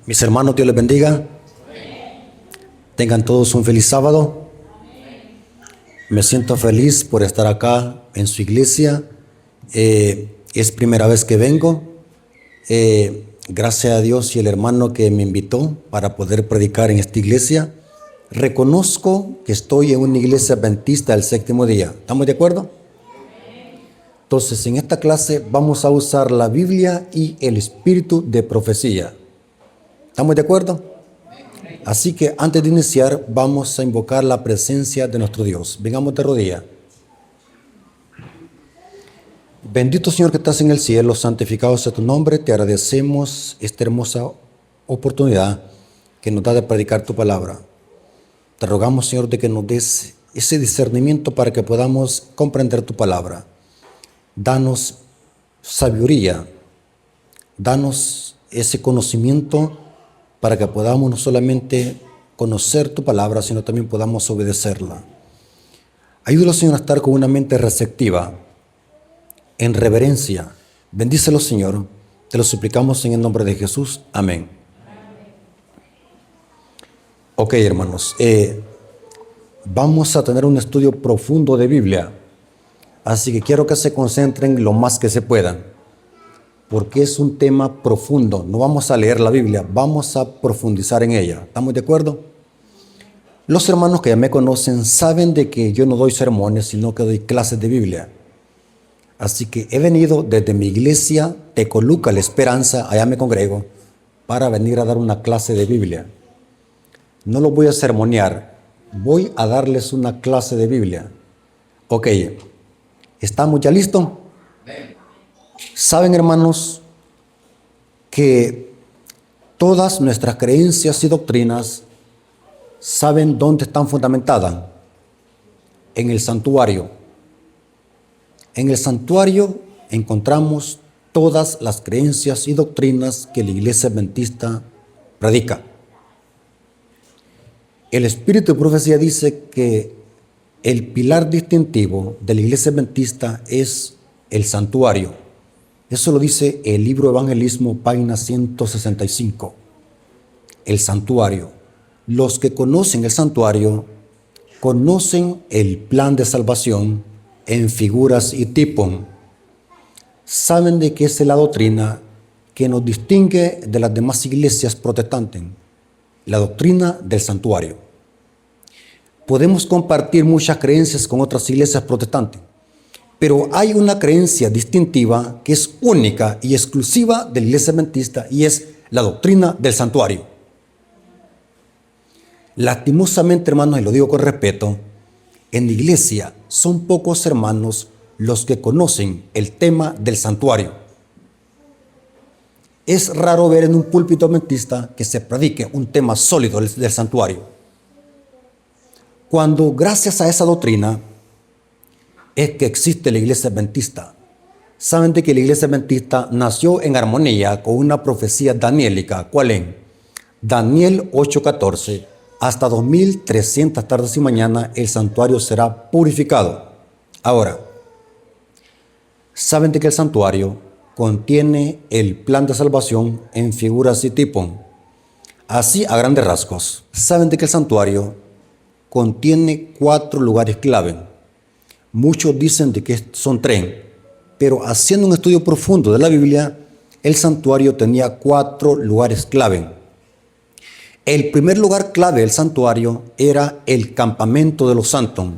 Mis hermanos, Dios les bendiga. Tengan todos un feliz sábado. Me siento feliz por estar acá en su iglesia. Es primera vez que vengo. Gracias a Dios y el hermano que me invitó para poder predicar en esta iglesia. Reconozco que estoy en una iglesia adventista del séptimo día. ¿Estamos de acuerdo? Entonces, en esta clase vamos a usar la Biblia y el espíritu de profecía. ¿Estamos de acuerdo? Así que antes de iniciar, vamos a invocar la presencia de nuestro Dios. Vengamos de rodillas. Bendito Señor que estás en el cielo, santificado sea tu nombre. Te agradecemos esta hermosa oportunidad que nos da de predicar tu palabra. Te rogamos, Señor, de que nos des ese discernimiento para que podamos comprender tu palabra. Danos sabiduría, danos ese conocimiento para que podamos no solamente conocer tu palabra, sino también podamos obedecerla. Ayúdanos, Señor, a estar con una mente receptiva, en reverencia. Bendícelo, Señor. Te lo suplicamos en el nombre de Jesús. Amén. Ok, hermanos. Vamos a tener un estudio profundo de Biblia. Así que quiero que se concentren lo más que se puedan, porque es un tema profundo. No vamos a leer la Biblia, vamos a profundizar en ella. ¿Estamos de acuerdo? Los hermanos que ya me conocen saben de que yo no doy sermones, sino que doy clases de Biblia. Así que he venido desde mi iglesia, Tecoluca, La Esperanza, allá me congrego, para venir a dar una clase de Biblia. No los voy a sermonear, voy a darles una clase de Biblia. Ok, ¿estamos ya listos? Saben, hermanos, que todas nuestras creencias y doctrinas, ¿saben dónde están fundamentadas? En el santuario. En el santuario encontramos todas las creencias y doctrinas que la iglesia adventista predica. El espíritu de profecía dice que el pilar distintivo de la iglesia adventista es el santuario. Eso lo dice el libro Evangelismo, página 165. El santuario. Los que conocen el santuario conocen el plan de salvación en figuras y tipos. Saben de qué es la doctrina que nos distingue de las demás iglesias protestantes. La doctrina del santuario. Podemos compartir muchas creencias con otras iglesias protestantes, pero hay una creencia distintiva que es única y exclusiva de la iglesia adventista y es la doctrina del santuario. Lastimosamente, hermanos, y lo digo con respeto, en la iglesia son pocos hermanos los que conocen el tema del santuario. Es raro ver en un púlpito adventista que se predique un tema sólido del santuario. Cuando gracias a esa doctrina es que existe la iglesia adventista. Saben de que la iglesia adventista nació en armonía con una profecía daniélica. ¿Cuál es? Daniel 8:14. Hasta 2300 tardes y mañana el santuario será purificado. Ahora, saben de que el santuario contiene el plan de salvación en figuras y tipos. Así, a grandes rasgos, saben de que el santuario contiene 4 lugares clave. Muchos dicen de que son 3, pero haciendo un estudio profundo de la Biblia, el santuario tenía 4 lugares clave. El primer lugar clave del santuario era el campamento de los santos,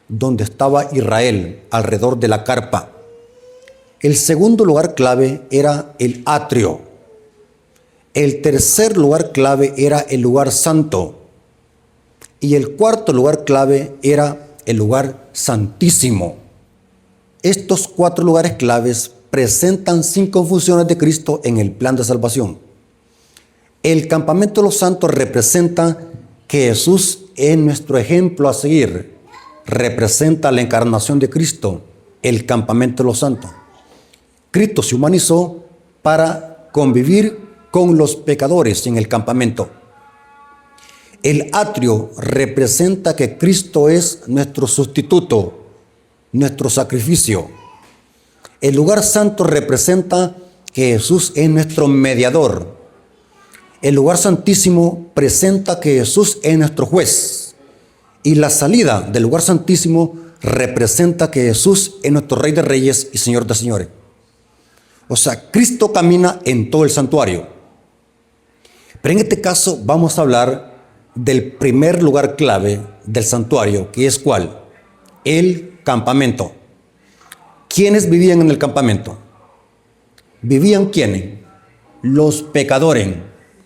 donde estaba Israel alrededor de la carpa. El segundo lugar clave era el atrio. El tercer lugar clave era el lugar santo. Y el cuarto lugar clave era el lugar santísimo. Estos 4 lugares claves presentan 5 funciones de Cristo en el plan de salvación. El campamento de los santos representa que Jesús es nuestro ejemplo a seguir. Representa la encarnación de Cristo, el campamento de los santos. Cristo se humanizó para convivir con los pecadores en el campamento. El atrio representa que Cristo es nuestro sustituto, nuestro sacrificio. El lugar santo representa que Jesús es nuestro mediador. El lugar santísimo presenta que Jesús es nuestro juez. Y la salida del lugar santísimo representa que Jesús es nuestro Rey de Reyes y Señor de Señores. O sea, Cristo camina en todo el santuario. Pero en este caso vamos a hablar del primer lugar clave del santuario, que es ¿cuál? El campamento. ¿Quiénes vivían en el campamento? ¿Vivían quiénes? Los pecadores,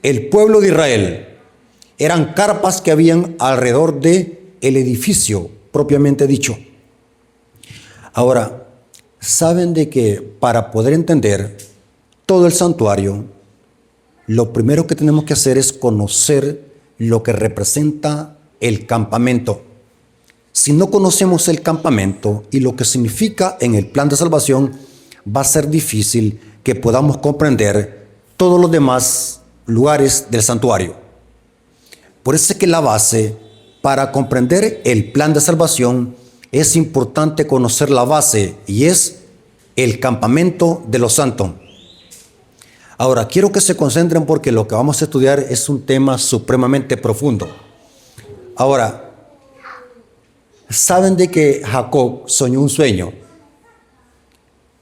el pueblo de Israel. Eran carpas que habían alrededor del edificio propiamente dicho. Ahora, saben de que para poder entender todo el santuario, lo primero que tenemos que hacer es conocer lo que representa el campamento. Si no conocemos el campamento y lo que significa en el plan de salvación, va a ser difícil que podamos comprender todos los demás lugares del santuario. Por eso es que la base para comprender el plan de salvación es importante conocer la base y es el campamento de los santos. Ahora, quiero que se concentren porque lo que vamos a estudiar es un tema supremamente profundo. Ahora, saben de que Jacob soñó un sueño.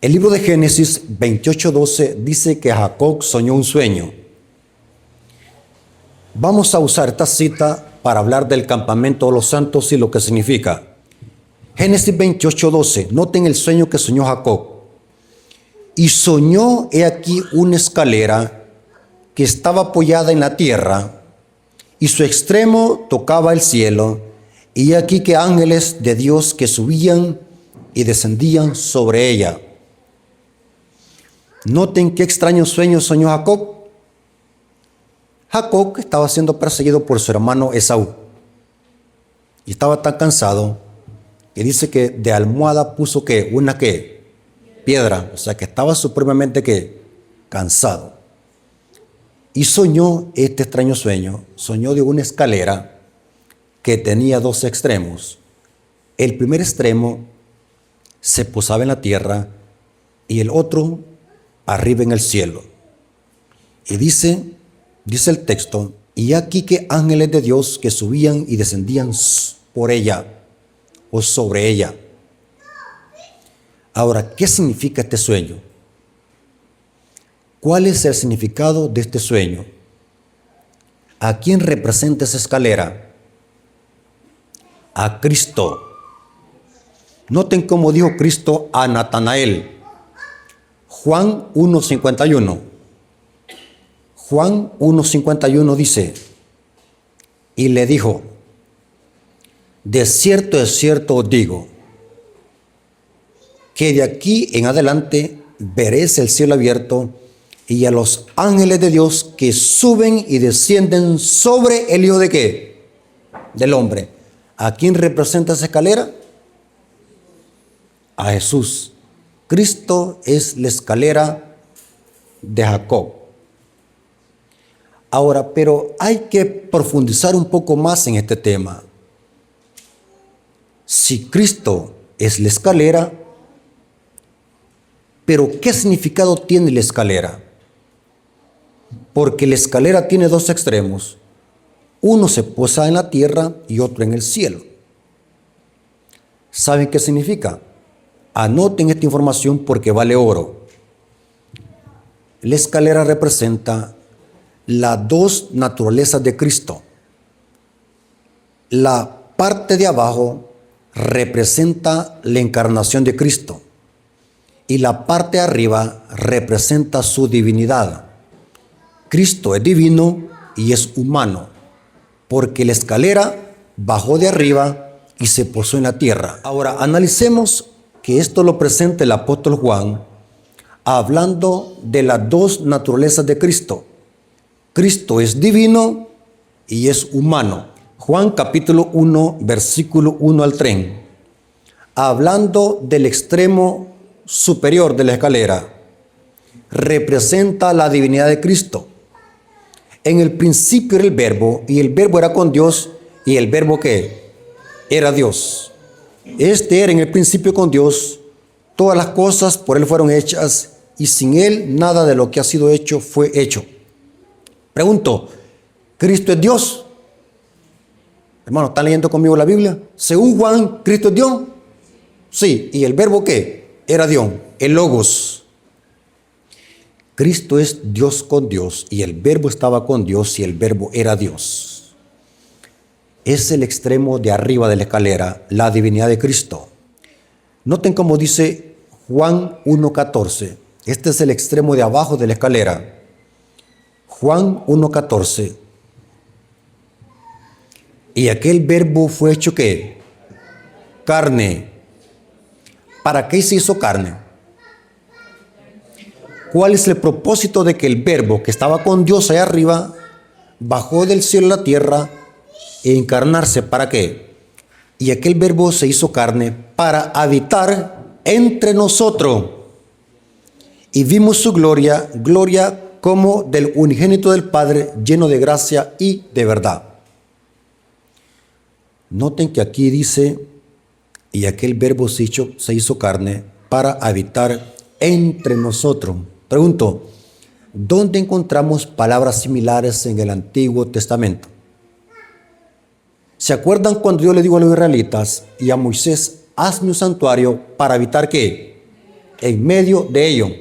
El libro de Génesis 28:12 dice que Jacob soñó un sueño. Vamos a usar esta cita para hablar del campamento de los santos y lo que significa. Génesis 28:12, noten el sueño que soñó Jacob. Y soñó, he aquí, una escalera que estaba apoyada en la tierra, y su extremo tocaba el cielo, y he aquí que ángeles de Dios que subían y descendían sobre ella. Noten qué extraño sueño soñó Jacob. Jacob estaba siendo perseguido por su hermano Esaú, y estaba tan cansado que dice que de almohada puso ¿qué? Una ¿qué? Piedra, o sea que estaba supremamente ¿qué? Cansado. Y soñó este extraño sueño, soñó de una escalera que tenía dos extremos. El primer extremo se posaba en la tierra y el otro arriba en el cielo. Y dice el texto, y aquí que ángeles de Dios que subían y descendían por ella o sobre ella. Ahora, ¿qué significa este sueño? ¿Cuál es el significado de este sueño? ¿A quién representa esa escalera? A Cristo. Noten cómo dijo Cristo a Natanael. Juan 1:51. Juan 1:51 dice, y le dijo, de cierto os digo, que de aquí en adelante veréis el cielo abierto y a los ángeles de Dios que suben y descienden sobre el Hijo de ¿qué? Del hombre. ¿A quién representa esa escalera? A Jesús. Cristo es la escalera de Jacob. Ahora, pero hay que profundizar un poco más en este tema. Si Cristo es la escalera, pero ¿qué significado tiene la escalera? Porque la escalera tiene dos extremos. Uno se posa en la tierra y otro en el cielo. ¿Saben qué significa? Anoten esta información porque vale oro. La escalera representa las dos naturalezas de Cristo. La parte de abajo representa la encarnación de Cristo y la parte de arriba representa su divinidad. Cristo es divino y es humano, porque la escalera bajó de arriba y se posó en la tierra. Ahora, analicemos que esto lo presenta el apóstol Juan, hablando de las dos naturalezas de Cristo. Cristo es divino y es humano. Juan capítulo 1, versículo 1 al 3. Hablando del extremo superior de la escalera, representa la divinidad de Cristo. En el principio era el verbo, y el verbo era con Dios, y el verbo ¿qué? Era Dios. Este era en el principio con Dios. Todas las cosas por Él fueron hechas, y sin Él nada de lo que ha sido hecho fue hecho. Pregunto, ¿Cristo es Dios? Hermano, ¿están leyendo conmigo la Biblia? Según Juan, ¿Cristo es Dios? Sí. ¿Y el verbo qué? Era Dios, el Logos. Cristo es Dios con Dios y el verbo estaba con Dios y el verbo era Dios. Es el extremo de arriba de la escalera, la divinidad de Cristo. Noten cómo dice Juan 1:14. Este es el extremo de abajo de la escalera. Juan 1:14. Y aquel verbo fue hecho ¿qué? Carne. ¿Para qué se hizo carne? ¿Cuál es el propósito de que el verbo que estaba con Dios allá arriba bajó del cielo a la tierra e encarnarse? ¿Para qué? Y aquel verbo se hizo carne para habitar entre nosotros. Y vimos su gloria, gloria como del unigénito del Padre, lleno de gracia y de verdad. Noten que aquí dice, y aquel verbo se hizo carne para habitar entre nosotros. Pregunto, ¿dónde encontramos palabras similares en el Antiguo Testamento? ¿Se acuerdan cuando Dios le dijo a los israelitas y a Moisés, hazme un santuario para habitar qué? En medio de ellos.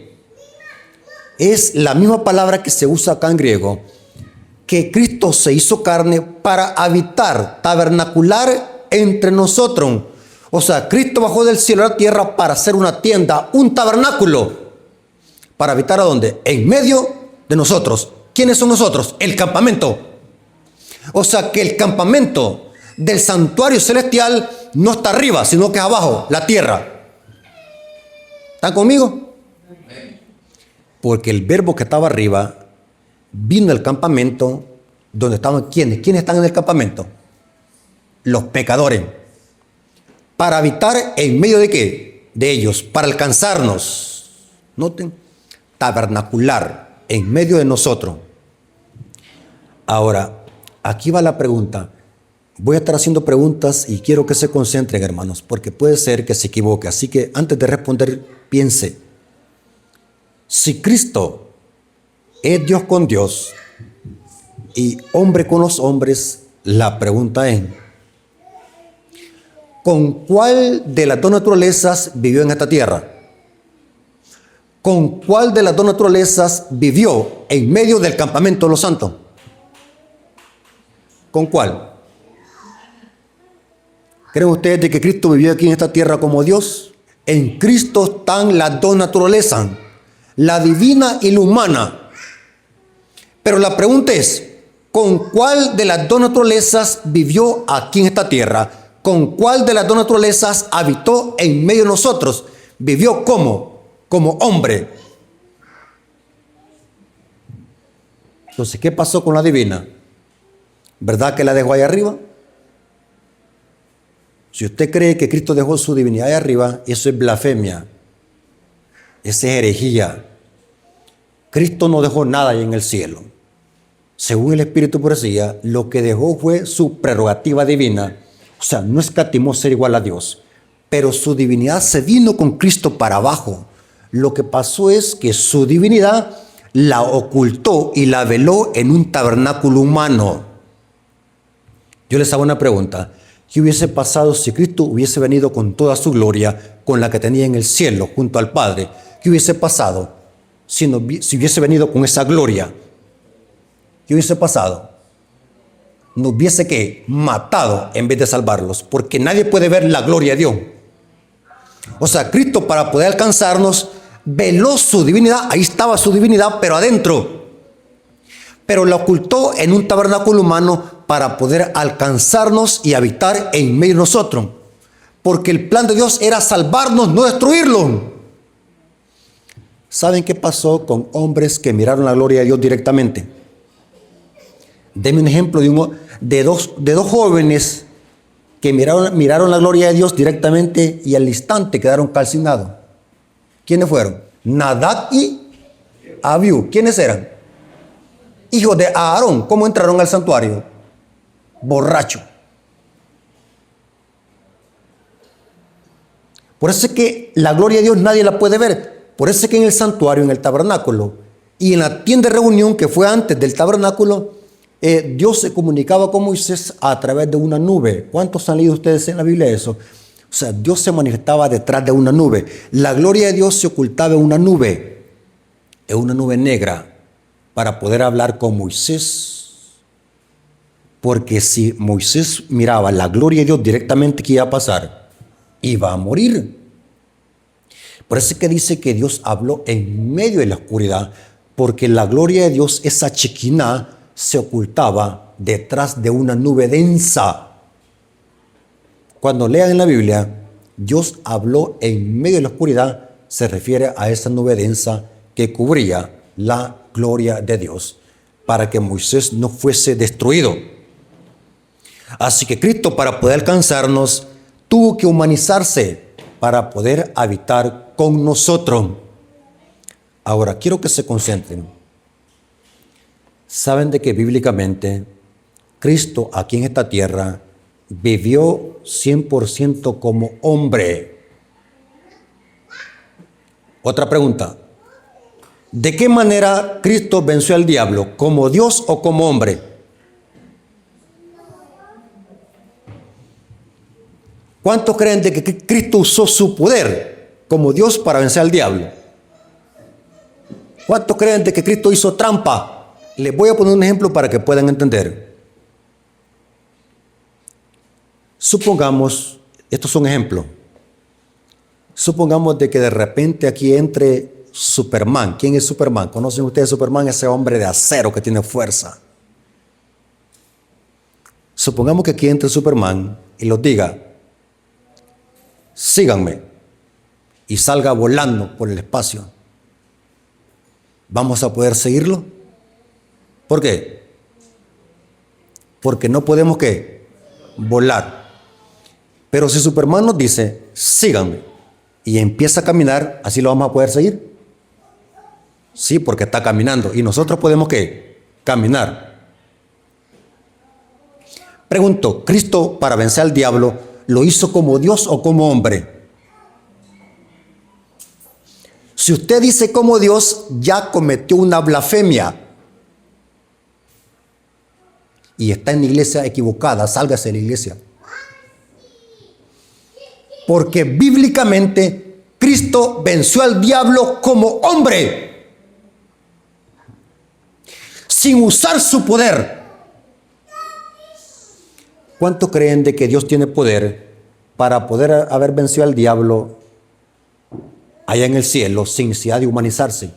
Es la misma palabra que se usa acá en griego, que Cristo se hizo carne para habitar, tabernacular entre nosotros. O sea, Cristo bajó del cielo a la tierra para hacer una tienda, un tabernáculo. ¿Para habitar a dónde? En medio de nosotros. ¿Quiénes son nosotros? El campamento. O sea, que el campamento del santuario celestial no está arriba, sino que es abajo, la tierra. ¿Están conmigo? Porque el verbo que estaba arriba vino al campamento donde estaban ¿quiénes? ¿Quiénes están en el campamento? Los pecadores. Para habitar en medio de qué? De ellos, para alcanzarnos. Noten, tabernacular en medio de nosotros. Ahora, aquí va la pregunta. Voy a estar haciendo preguntas y quiero que se concentren, hermanos, porque puede ser que se equivoque. Así que antes de responder, piense. Si Cristo es Dios con Dios y hombre con los hombres, la pregunta es, ¿con cuál de las dos naturalezas vivió en esta tierra? ¿Con cuál de las dos naturalezas vivió en medio del campamento de los santos? ¿Con cuál? ¿Creen ustedes de que Cristo vivió aquí en esta tierra como Dios? En Cristo están las dos naturalezas, la divina y la humana. Pero la pregunta es, ¿con cuál de las dos naturalezas vivió aquí en esta tierra? ¿Con cuál de las dos naturalezas habitó en medio de nosotros? ¿Vivió cómo? Como hombre. Entonces, ¿qué pasó con la divina? ¿Verdad que la dejó ahí arriba? Si usted cree que Cristo dejó su divinidad ahí arriba, eso es blasfemia. Esa es herejía. Cristo no dejó nada ahí en el cielo. Según el Espíritu Profecía, lo que dejó fue su prerrogativa divina. O sea, no escatimó ser igual a Dios. Pero su divinidad se vino con Cristo para abajo. Lo que pasó es que su divinidad la ocultó y la veló en un tabernáculo humano. Yo les hago una pregunta. ¿Qué hubiese pasado si Cristo hubiese venido con toda su gloria, con la que tenía en el cielo, junto al Padre? ¿Qué hubiese pasado si hubiese venido con esa gloria? ¿Qué hubiese pasado? Nos hubiese ¿qué? Matado en vez de salvarlos, porque nadie puede ver la gloria de Dios. O sea, Cristo para poder alcanzarnos, veló su divinidad, ahí estaba su divinidad, pero adentro. Pero la ocultó en un tabernáculo humano para poder alcanzarnos y habitar en medio de nosotros. Porque el plan de Dios era salvarnos, no destruirlo. ¿Saben qué pasó con hombres que miraron la gloria de Dios directamente? Denme un ejemplo de dos jóvenes que miraron la gloria de Dios directamente y al instante quedaron calcinados. ¿Quiénes fueron? Nadab y Abiú. ¿Quiénes eran? Hijos de Aarón. ¿Cómo entraron al santuario? Borracho. Por eso es que la gloria de Dios nadie la puede ver. Por eso es que en el santuario, en el tabernáculo, Y en la tienda de reunión, que fue antes del tabernáculo, Dios se comunicaba con Moisés a través de una nube. ¿Cuántos han leído ustedes en la Biblia eso? O sea, Dios se manifestaba detrás de una nube. La gloria de Dios se ocultaba en una nube negra, para poder hablar con Moisés. Porque si Moisés miraba la gloria de Dios directamente, ¿qué iba a pasar? Iba a morir. Por eso es que dice que Dios habló en medio de la oscuridad, porque la gloria de Dios, esa Shekinah, se ocultaba detrás de una nube densa. Cuando lean en la Biblia, Dios habló en medio de la oscuridad, se refiere a esa nube densa que cubría la gloria de Dios, para que Moisés no fuese destruido. Así que Cristo, para poder alcanzarnos, tuvo que humanizarse para poder habitar con nosotros. Ahora, quiero que se concentren. Saben de que bíblicamente Cristo aquí en esta tierra vivió 100% como hombre. Otra pregunta. ¿De qué manera Cristo venció al diablo? ¿Como Dios o como hombre? ¿Cuántos creen de que Cristo usó su poder como Dios para vencer al diablo? ¿Cuántos creen de que Cristo hizo trampa? Les voy a poner un ejemplo para que puedan entender. Supongamos, estos son ejemplos. Supongamos de que de repente aquí entre Superman. ¿Quién es Superman? ¿Conocen ustedes a Superman? Ese hombre de acero que tiene fuerza. Supongamos que aquí entre Superman y los diga, síganme, y salga volando por el espacio. ¿Vamos a poder seguirlo? ¿Por qué? Porque no podemos, ¿qué? Volar. Pero si Superman nos dice, síganme, y empieza a caminar, ¿así lo vamos a poder seguir? Sí, porque está caminando. ¿Y nosotros podemos qué? Caminar. Pregunto, ¿Cristo para vencer al diablo lo hizo como Dios o como hombre? Si usted dice como Dios, ya cometió una blasfemia. Y está en la iglesia equivocada, sálgase de la iglesia. Porque bíblicamente Cristo venció al diablo como hombre, sin usar su poder. ¿Cuánto creen de que Dios tiene poder para poder haber vencido al diablo allá en el cielo sin necesidad de humanizarse?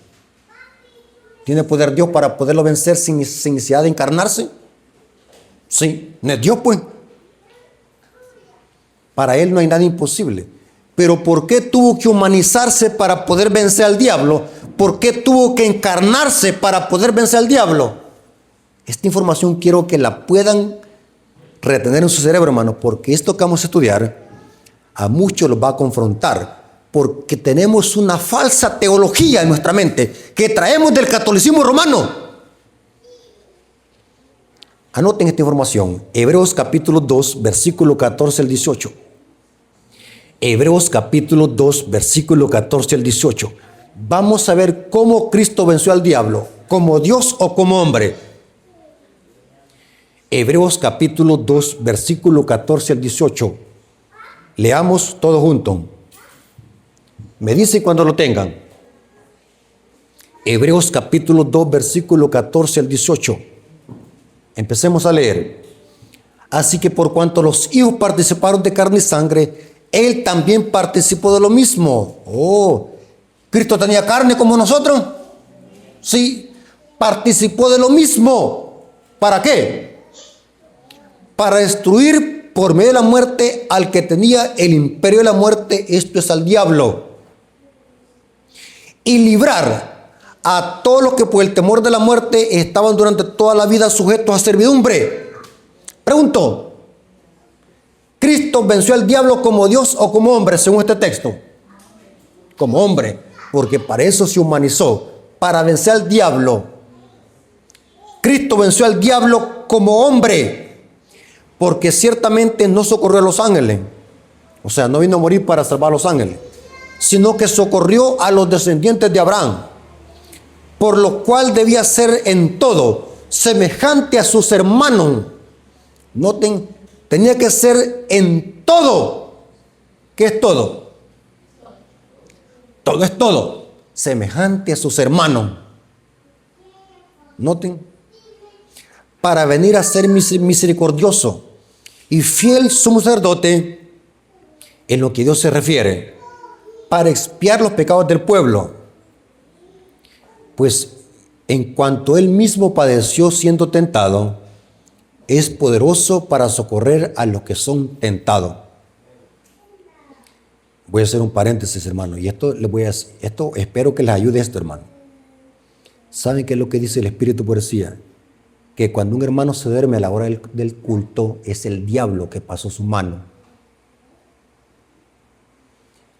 ¿Tiene poder Dios para poderlo vencer sin necesidad de encarnarse? Sí, no es Dios pues. Para Él no hay nada imposible. Pero ¿por qué tuvo que humanizarse para poder vencer al diablo? ¿Por qué tuvo que encarnarse para poder vencer al diablo? Esta información quiero que la puedan retener en su cerebro, hermano, porque esto que vamos a estudiar a muchos los va a confrontar, porque tenemos una falsa teología en nuestra mente que traemos del catolicismo romano. Anoten esta información. Hebreos capítulo 2, versículo 14 al 18. Hebreos capítulo 2, versículo 14 al 18. Vamos a ver cómo Cristo venció al diablo, como Dios o como hombre. Hebreos capítulo 2, versículo 14 al 18. Leamos todos juntos. Me dice cuando lo tengan. Hebreos capítulo 2, versículo 14 al 18. Empecemos a leer. Así que por cuanto los hijos participaron de carne y sangre, Él también participó de lo mismo. Oh, ¿Cristo tenía carne como nosotros? Sí, participó de lo mismo. ¿Para qué? Para destruir por medio de la muerte al que tenía el imperio de la muerte, esto es al diablo, y librar a todos los que por el temor de la muerte estaban durante toda la vida sujetos a servidumbre. Pregunto, ¿Cristo venció al diablo como Dios o como hombre según este texto? Como hombre, porque para eso se humanizó, para vencer al diablo. Cristo venció al diablo como hombre, porque ciertamente no socorrió a los ángeles. O sea, no vino a morir para salvar a los ángeles, sino que socorrió a los descendientes de Abraham. por lo cual debía ser en todo semejante a sus hermanos. Noten, tenía que ser en todo. ¿Qué es todo? Todo es todo. Semejante a sus hermanos. Noten, para venir a ser misericordioso y fiel sumo sacerdote en lo que Dios se refiere, para expiar los pecados del pueblo. Pues en cuanto él mismo padeció siendo tentado, es poderoso para socorrer a los que son tentados. Voy a hacer un paréntesis, hermano, y esto espero que les ayude esto, hermano. ¿Saben qué es lo que dice el Espíritu Poesía? Que cuando un hermano se duerme a la hora del culto, es el diablo que pasó su mano.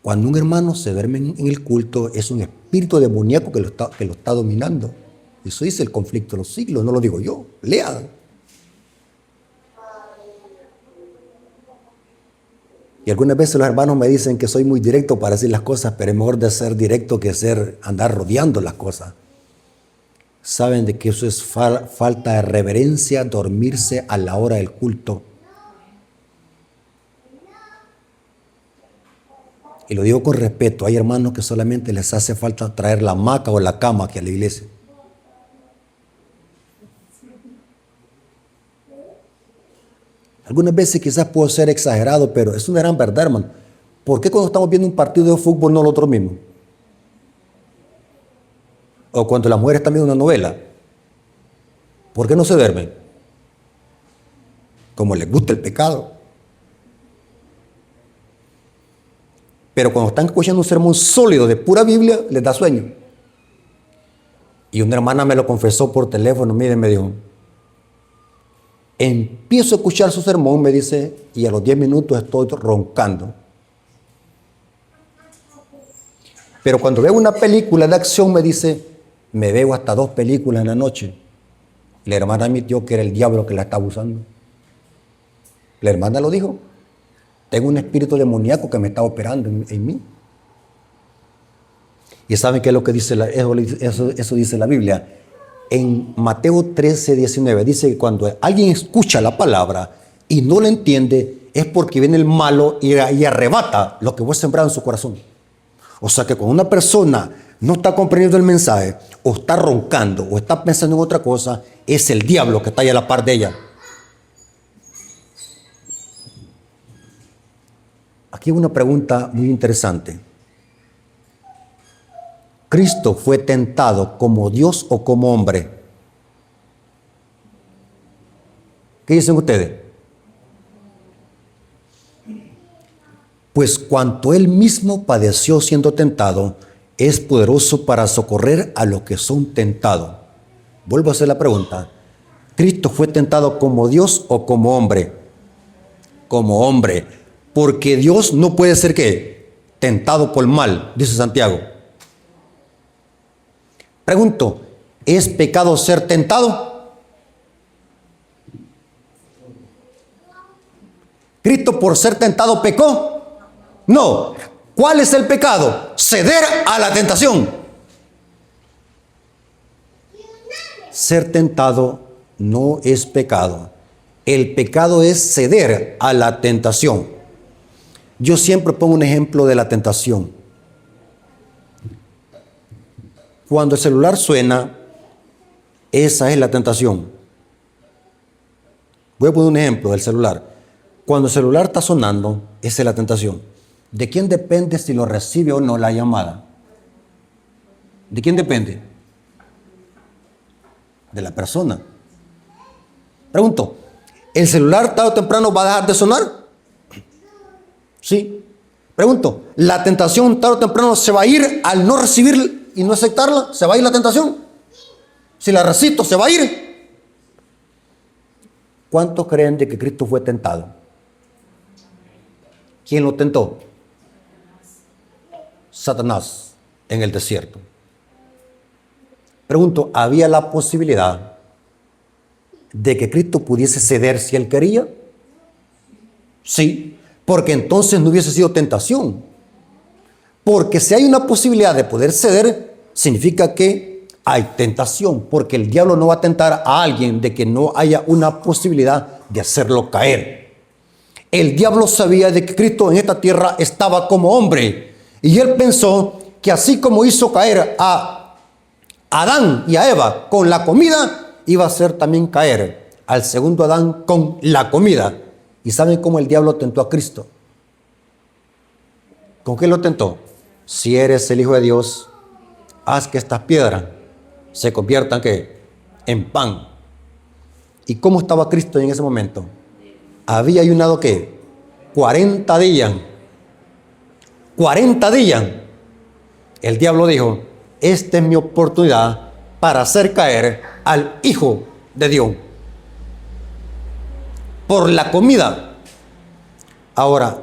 Cuando un hermano se duerme en el culto, es un espíritu demoníaco que lo está dominando. Eso dice el conflicto de los siglos, no lo digo yo. Lea. Y algunas veces los hermanos me dicen que soy muy directo para decir las cosas, pero es mejor de ser directo que andar rodeando las cosas. Saben de que eso es falta de reverencia, dormirse a la hora del culto. Y lo digo con respeto, hay hermanos que solamente les hace falta traer la hamaca o la cama aquí a la iglesia. Algunas veces quizás puedo ser exagerado, pero es una gran verdad, hermano. ¿Por qué cuando estamos viendo un partido de fútbol no lo dormimos? O cuando las mujeres están viendo una novela, ¿por qué no se duermen? Como les gusta el pecado. Pero cuando están escuchando un sermón sólido de pura Biblia, les da sueño. Y una hermana me lo confesó por teléfono, mire, me dijo, empiezo a escuchar su sermón, me dice, y a los 10 minutos estoy roncando. Pero cuando veo una película de acción, me dice, me veo hasta 2 películas en la noche. La hermana admitió que era el diablo que la estaba usando. La hermana lo dijo. Tengo un espíritu demoníaco que me está operando en mí. ¿Y saben qué es lo que dice eso dice la Biblia? En Mateo 13, 19 dice que cuando alguien escucha la palabra y no la entiende, es porque viene el malo y arrebata lo que vos sembrado en su corazón. O sea que cuando una persona no está comprendiendo el mensaje, o está roncando, o está pensando en otra cosa, es el diablo que está ahí a la par de ella. Aquí hay una pregunta muy interesante. ¿Cristo fue tentado como Dios o como hombre? ¿Qué dicen ustedes? Pues cuanto él mismo padeció siendo tentado, es poderoso para socorrer a los que son tentados. Vuelvo a hacer la pregunta. ¿Cristo fue tentado como Dios o como hombre? Como hombre. Porque Dios no puede ser, ¿qué? Tentado por el mal, dice Santiago. Pregunto, ¿es pecado ser tentado? ¿Cristo por ser tentado pecó? No. ¿Cuál es el pecado? Ceder a la tentación. Ser tentado no es pecado. El pecado es ceder a la tentación. Yo siempre pongo un ejemplo de la tentación. Cuando el celular suena, esa es la tentación. Voy a poner un ejemplo del celular. Cuando el celular está sonando, esa es la tentación. ¿De quién depende si lo recibe o no la llamada? ¿De quién depende? De la persona. Pregunto, ¿el celular tarde o temprano va a dejar de sonar? Sí. Pregunto, ¿la tentación tarde o temprano se va a ir al no recibir y no aceptarla? ¿Se va a ir la tentación? Si la resisto, ¿se va a ir? ¿Cuántos creen de que Cristo fue tentado? ¿Quién lo tentó? Satanás en el desierto. Pregunto, ¿había la posibilidad de que Cristo pudiese ceder si él quería? Sí, porque entonces no hubiese sido tentación. Porque si hay una posibilidad de poder ceder, significa que hay tentación, porque el diablo no va a tentar a alguien de que no haya una posibilidad de hacerlo caer. El diablo sabía de que Cristo en esta tierra estaba como hombre, y él pensó que así como hizo caer a Adán y a Eva con la comida, iba a hacer también caer al segundo Adán con la comida. ¿Y saben cómo el diablo tentó a Cristo? ¿Con qué lo tentó? Si eres el Hijo de Dios, haz que estas piedras se conviertan ¿qué? En pan. ¿Y cómo estaba Cristo en ese momento? Había ayunado ¿qué? 40 días. 40 días. El diablo dijo, esta es mi oportunidad para hacer caer al Hijo de Dios. Por la comida. Ahora,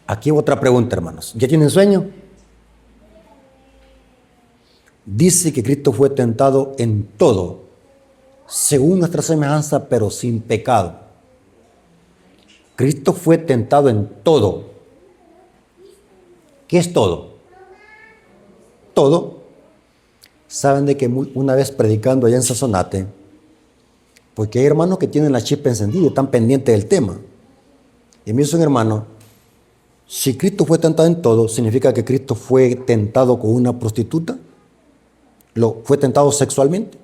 aquí otra pregunta, hermanos. ¿Ya tienen sueño? Dice que Cristo fue tentado en todo, según nuestra semejanza, pero sin pecado. Cristo fue tentado en todo. ¿Qué es todo? Todo. Saben de que una vez predicando allá en Sazonate, porque hay hermanos que tienen la chispa encendida y están pendientes del tema. Y me dice un hermano, si Cristo fue tentado en todo, ¿significa que Cristo fue tentado con una prostituta? ¿Fue tentado sexualmente?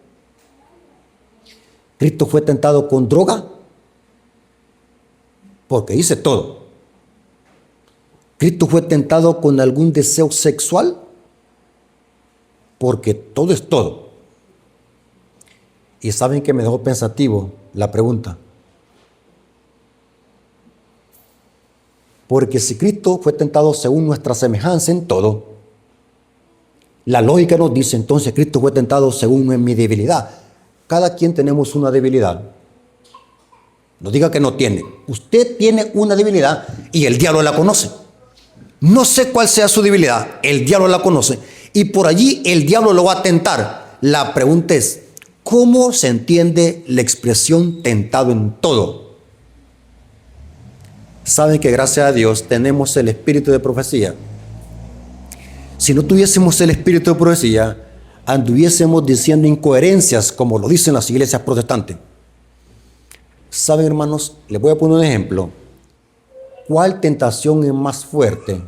¿Cristo fue tentado con droga? Porque dice todo. ¿Cristo fue tentado con algún deseo sexual? Porque todo es todo. Y saben que me dejó pensativo la pregunta. Porque si Cristo fue tentado según nuestra semejanza en todo, la lógica nos dice entonces Cristo fue tentado según mi debilidad. Cada quien tenemos una debilidad. No diga que no tiene. Usted tiene una debilidad y el diablo la conoce. No sé cuál sea su debilidad, el diablo la conoce. Y por allí el diablo lo va a tentar. La pregunta es, ¿cómo se entiende la expresión tentado en todo? Saben que gracias a Dios tenemos el espíritu de profecía. Si no tuviésemos el espíritu de profecía, anduviésemos diciendo incoherencias como lo dicen las iglesias protestantes. Saben, hermanos, les voy a poner un ejemplo. ¿Cuál tentación es más fuerte?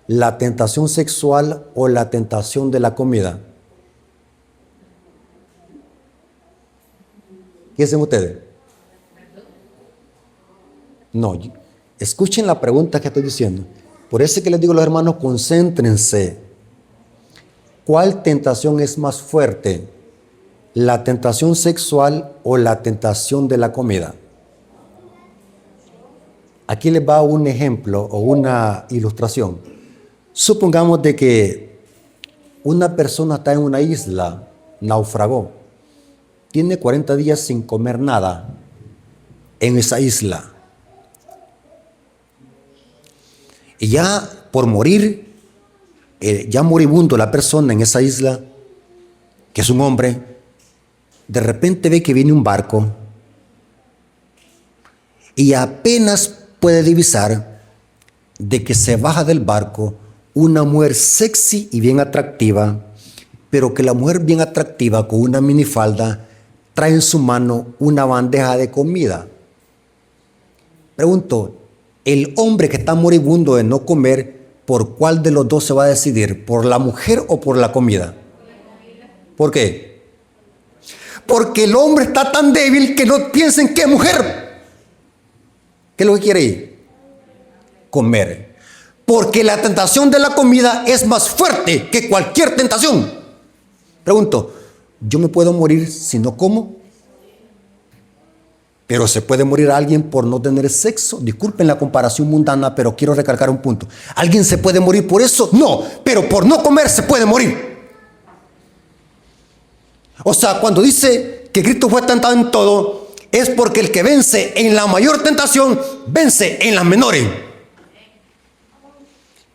¿La tentación sexual o la tentación de la comida? ¿Qué dicen ustedes? No, escuchen la pregunta que estoy diciendo. Por eso es que les digo a los hermanos, concéntrense. ¿Cuál tentación es más fuerte? ¿La tentación sexual o la tentación de la comida? Aquí les va un ejemplo o una ilustración. Supongamos de que una persona está en una isla, naufragó, tiene 40 días sin comer nada en esa isla. Y ya por morir, ya moribundo la persona en esa isla, que es un hombre, de repente ve que viene un barco y apenas puede divisar de que se baja del barco una mujer sexy y bien atractiva, pero que la mujer bien atractiva con una minifalda trae en su mano una bandeja de comida. Pregunto, el hombre que está moribundo de no comer, ¿por cuál de los dos se va a decidir? ¿Por la mujer o por la comida? ¿Por qué? Porque el hombre está tan débil que no piensen que es mujer. ¿Qué es lo que quiere ir? Comer. Porque la tentación de la comida es más fuerte que cualquier tentación. Pregunto, ¿yo me puedo morir si no como? Pero se puede morir alguien por no tener sexo. Disculpen la comparación mundana, pero quiero recalcar un punto. ¿Alguien se puede morir por eso? No, pero por no comer se puede morir. O sea, cuando dice que Cristo fue tentado en todo, es porque el que vence en la mayor tentación, vence en las menores.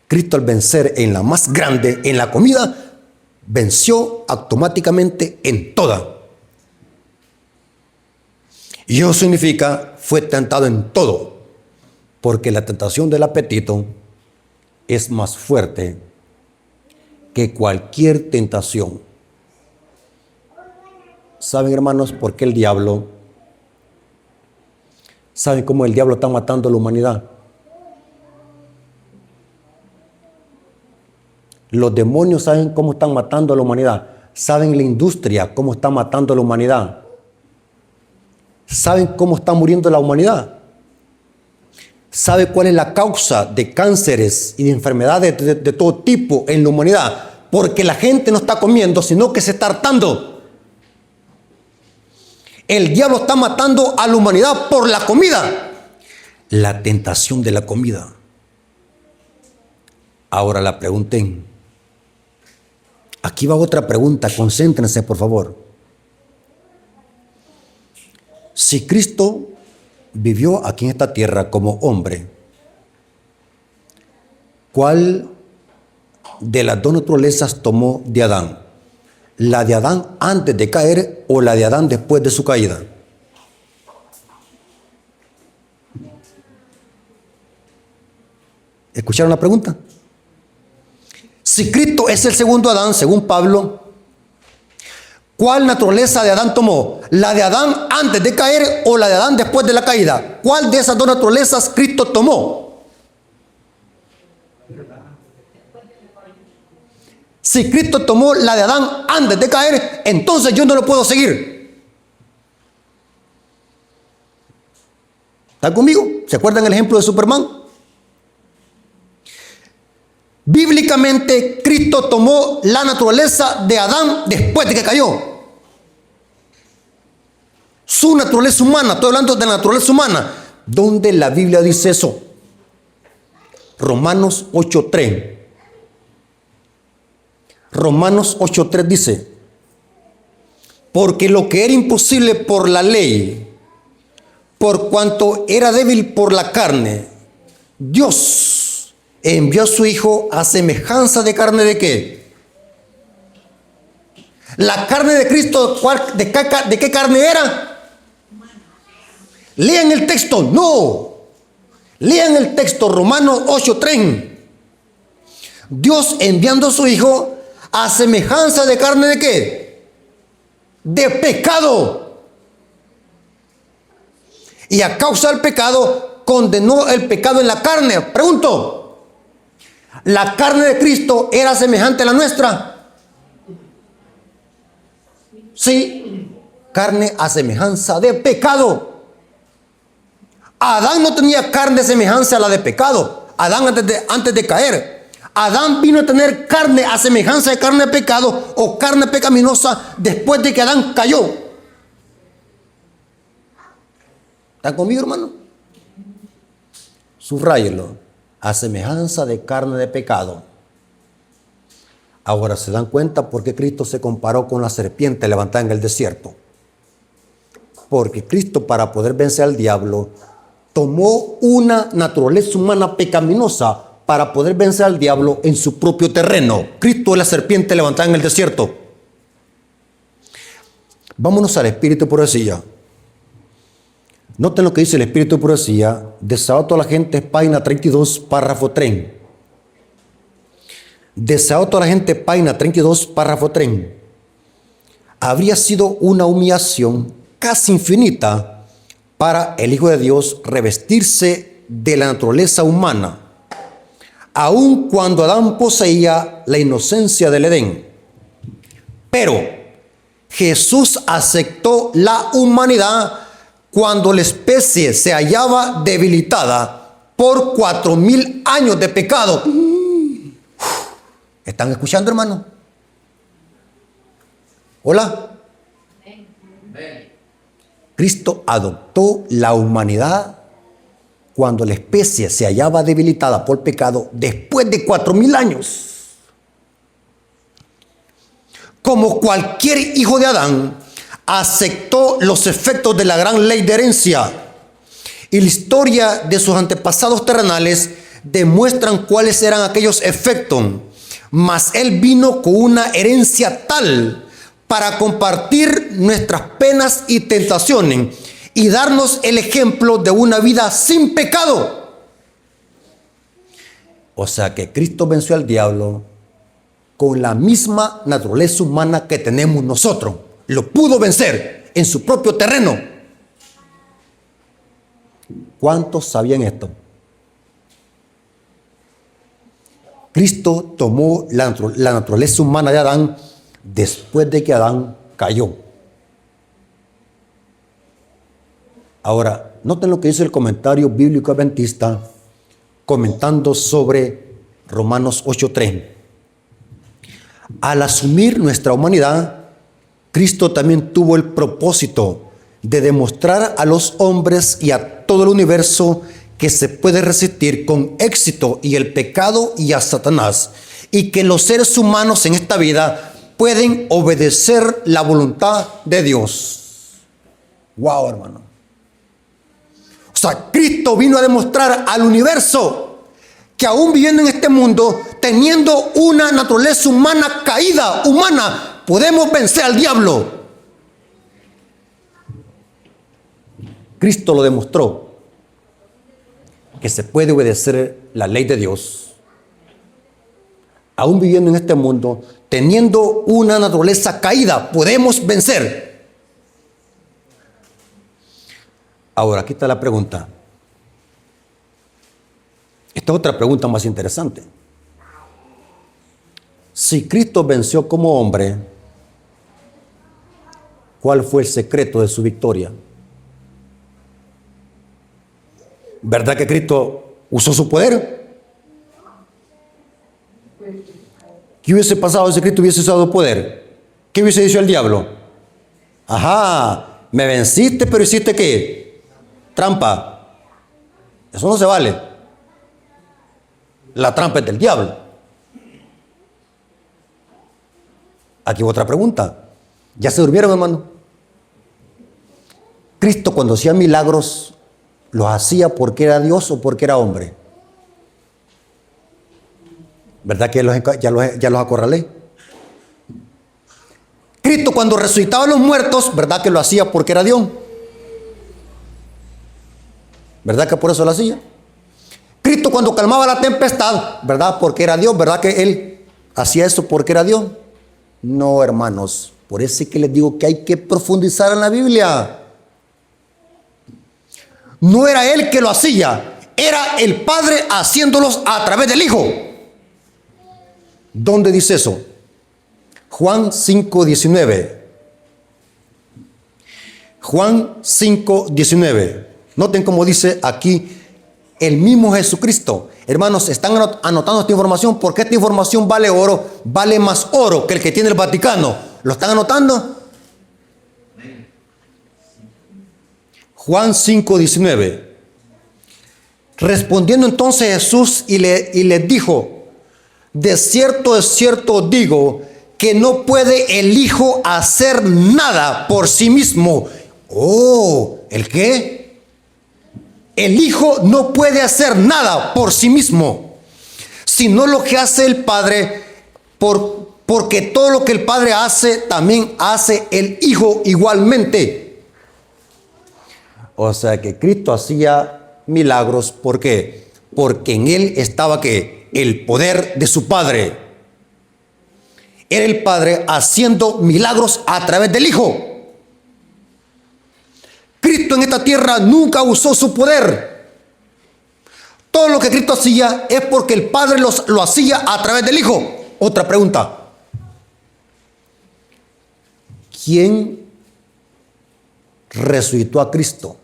Cristo al vencer en la más grande, en la comida, venció automáticamente en toda. Y eso significa, fue tentado en todo, porque la tentación del apetito es más fuerte que cualquier tentación. ¿Saben, hermanos, por qué el diablo? ¿Saben cómo el diablo está matando a la humanidad? Los demonios saben cómo están matando a la humanidad. Saben la industria cómo está matando a la humanidad. Saben cómo está muriendo la humanidad. ¿Sabe cuál es la causa de cánceres y de enfermedades de todo tipo en la humanidad? Porque la gente no está comiendo, sino que se está hartando. El diablo está matando a la humanidad por la comida. La tentación de la comida. Ahora la pregunten. Aquí va otra pregunta, concéntrense por favor. Si Cristo vivió aquí en esta tierra como hombre, ¿cuál de las dos naturalezas tomó de Adán? ¿La de Adán antes de caer o la de Adán después de su caída? ¿Escucharon la pregunta? Si Cristo es el segundo Adán, según Pablo, ¿cuál naturaleza de Adán tomó? ¿La de Adán antes de caer o la de Adán después de la caída? ¿Cuál de esas dos naturalezas Cristo tomó? Si Cristo tomó la de Adán antes de caer, entonces yo no lo puedo seguir. ¿Están conmigo? ¿Se acuerdan el ejemplo de Superman? Bíblicamente, Cristo tomó la naturaleza de Adán después de que cayó. Su naturaleza humana, estoy hablando de la naturaleza humana. ¿Dónde la Biblia dice eso? Romanos 8:3. Romanos 8:3 dice: porque lo que era imposible por la ley, por cuanto era débil por la carne, Dios envió a su Hijo a semejanza de carne ¿de qué? La carne de Cristo, ¿de qué carne era? Lean el texto, no. Lean el texto, Romanos 8:3. Dios enviando a su Hijo a semejanza de carne ¿de qué? De pecado. Y a causa del pecado, condenó el pecado en la carne. Pregunto, ¿la carne de Cristo era semejante a la nuestra? Sí, carne a semejanza de pecado. Adán no tenía carne de semejanza a la de pecado. Adán antes de caer. Adán vino a tener carne a semejanza de carne de pecado o carne pecaminosa después de que Adán cayó. ¿Están conmigo, hermano? Subráyelo. A semejanza de carne de pecado. Ahora se dan cuenta por qué Cristo se comparó con la serpiente levantada en el desierto. Porque Cristo, para poder vencer al diablo, tomó una naturaleza humana pecaminosa para poder vencer al diablo en su propio terreno. Cristo es la serpiente levantada en el desierto. Vámonos al espíritu de profecía. Noten lo que dice el espíritu de profecía, desahoto a la gente, página 32, párrafo 3. Desahoto a la gente, página 32, párrafo 3. Habría sido una humillación casi infinita para el Hijo de Dios revestirse de la naturaleza humana, aun cuando Adán poseía la inocencia del Edén. Pero Jesús aceptó la humanidad cuando la especie se hallaba debilitada por 4,000 años de pecado. ¿Están escuchando, hermano? Hola. Cristo adoptó la humanidad cuando la especie se hallaba debilitada por pecado después de 4,000 años. Como cualquier hijo de Adán, aceptó los efectos de la gran ley de herencia, y la historia de sus antepasados terrenales demuestran cuáles eran aquellos efectos. Mas él vino con una herencia tal para compartir nuestras penas y tentaciones y darnos el ejemplo de una vida sin pecado. O sea que Cristo venció al diablo con la misma naturaleza humana que tenemos nosotros. Lo pudo vencer en su propio terreno. ¿Cuántos sabían esto? Cristo tomó la naturaleza humana de Adán después de que Adán cayó. Ahora, noten lo que dice el comentario bíblico adventista comentando sobre Romanos 8:3. Al asumir nuestra humanidad, Cristo también tuvo el propósito de demostrar a los hombres y a todo el universo que se puede resistir con éxito y el pecado y a Satanás, y que los seres humanos en esta vida pueden obedecer la voluntad de Dios. Wow, hermano. O sea, Cristo vino a demostrar al universo que aún viviendo en este mundo, teniendo una naturaleza humana caída, humana, podemos vencer al diablo. Cristo lo demostró, que se puede obedecer la ley de Dios, aún viviendo en este mundo, teniendo una naturaleza caída, podemos vencer. Ahora, aquí está la pregunta. Esta es otra pregunta más interesante. Si Cristo venció como hombre, ¿cuál fue el secreto de su victoria? ¿Verdad que Cristo usó su poder? ¿Qué hubiese pasado si Cristo hubiese usado poder? ¿Qué hubiese dicho el diablo? Ajá, me venciste, pero hiciste ¿qué? Trampa. Eso no se vale. La trampa es del diablo. Aquí otra pregunta. ¿Ya se durmieron, hermano? Cristo cuando hacía milagros, ¿los hacía porque era Dios o porque era hombre? ¿Verdad que ya los acorralé? Cristo cuando resucitaba a los muertos, ¿verdad que lo hacía porque era Dios? ¿Verdad que por eso lo hacía? Cristo cuando calmaba la tempestad, ¿verdad? Porque era Dios, ¿verdad que Él hacía eso porque era Dios? No, hermanos, por eso es que les digo que hay que profundizar en la Biblia. No era Él que lo hacía, era el Padre haciéndolos a través del Hijo. ¿Dónde dice eso? Juan 5:19. Juan 5:19. Noten cómo dice aquí el mismo Jesucristo. Hermanos, están anotando esta información porque esta información vale oro, vale más oro que el que tiene el Vaticano. ¿Lo están anotando? Juan 5:19. Respondiendo entonces Jesús y les dijo: de cierto os digo que no puede el Hijo hacer nada por sí mismo. Oh, ¿el qué? El Hijo no puede hacer nada por sí mismo, sino lo que hace el Padre, porque todo lo que el Padre hace, también hace el Hijo igualmente. O sea que Cristo hacía milagros, ¿por qué? Porque en Él estaba ¿qué? El poder de su Padre. Era el Padre haciendo milagros a través del Hijo. Cristo en esta tierra nunca usó su poder. Todo lo que Cristo hacía es porque el Padre lo hacía a través del Hijo. Otra pregunta. ¿Quién resucitó a Cristo?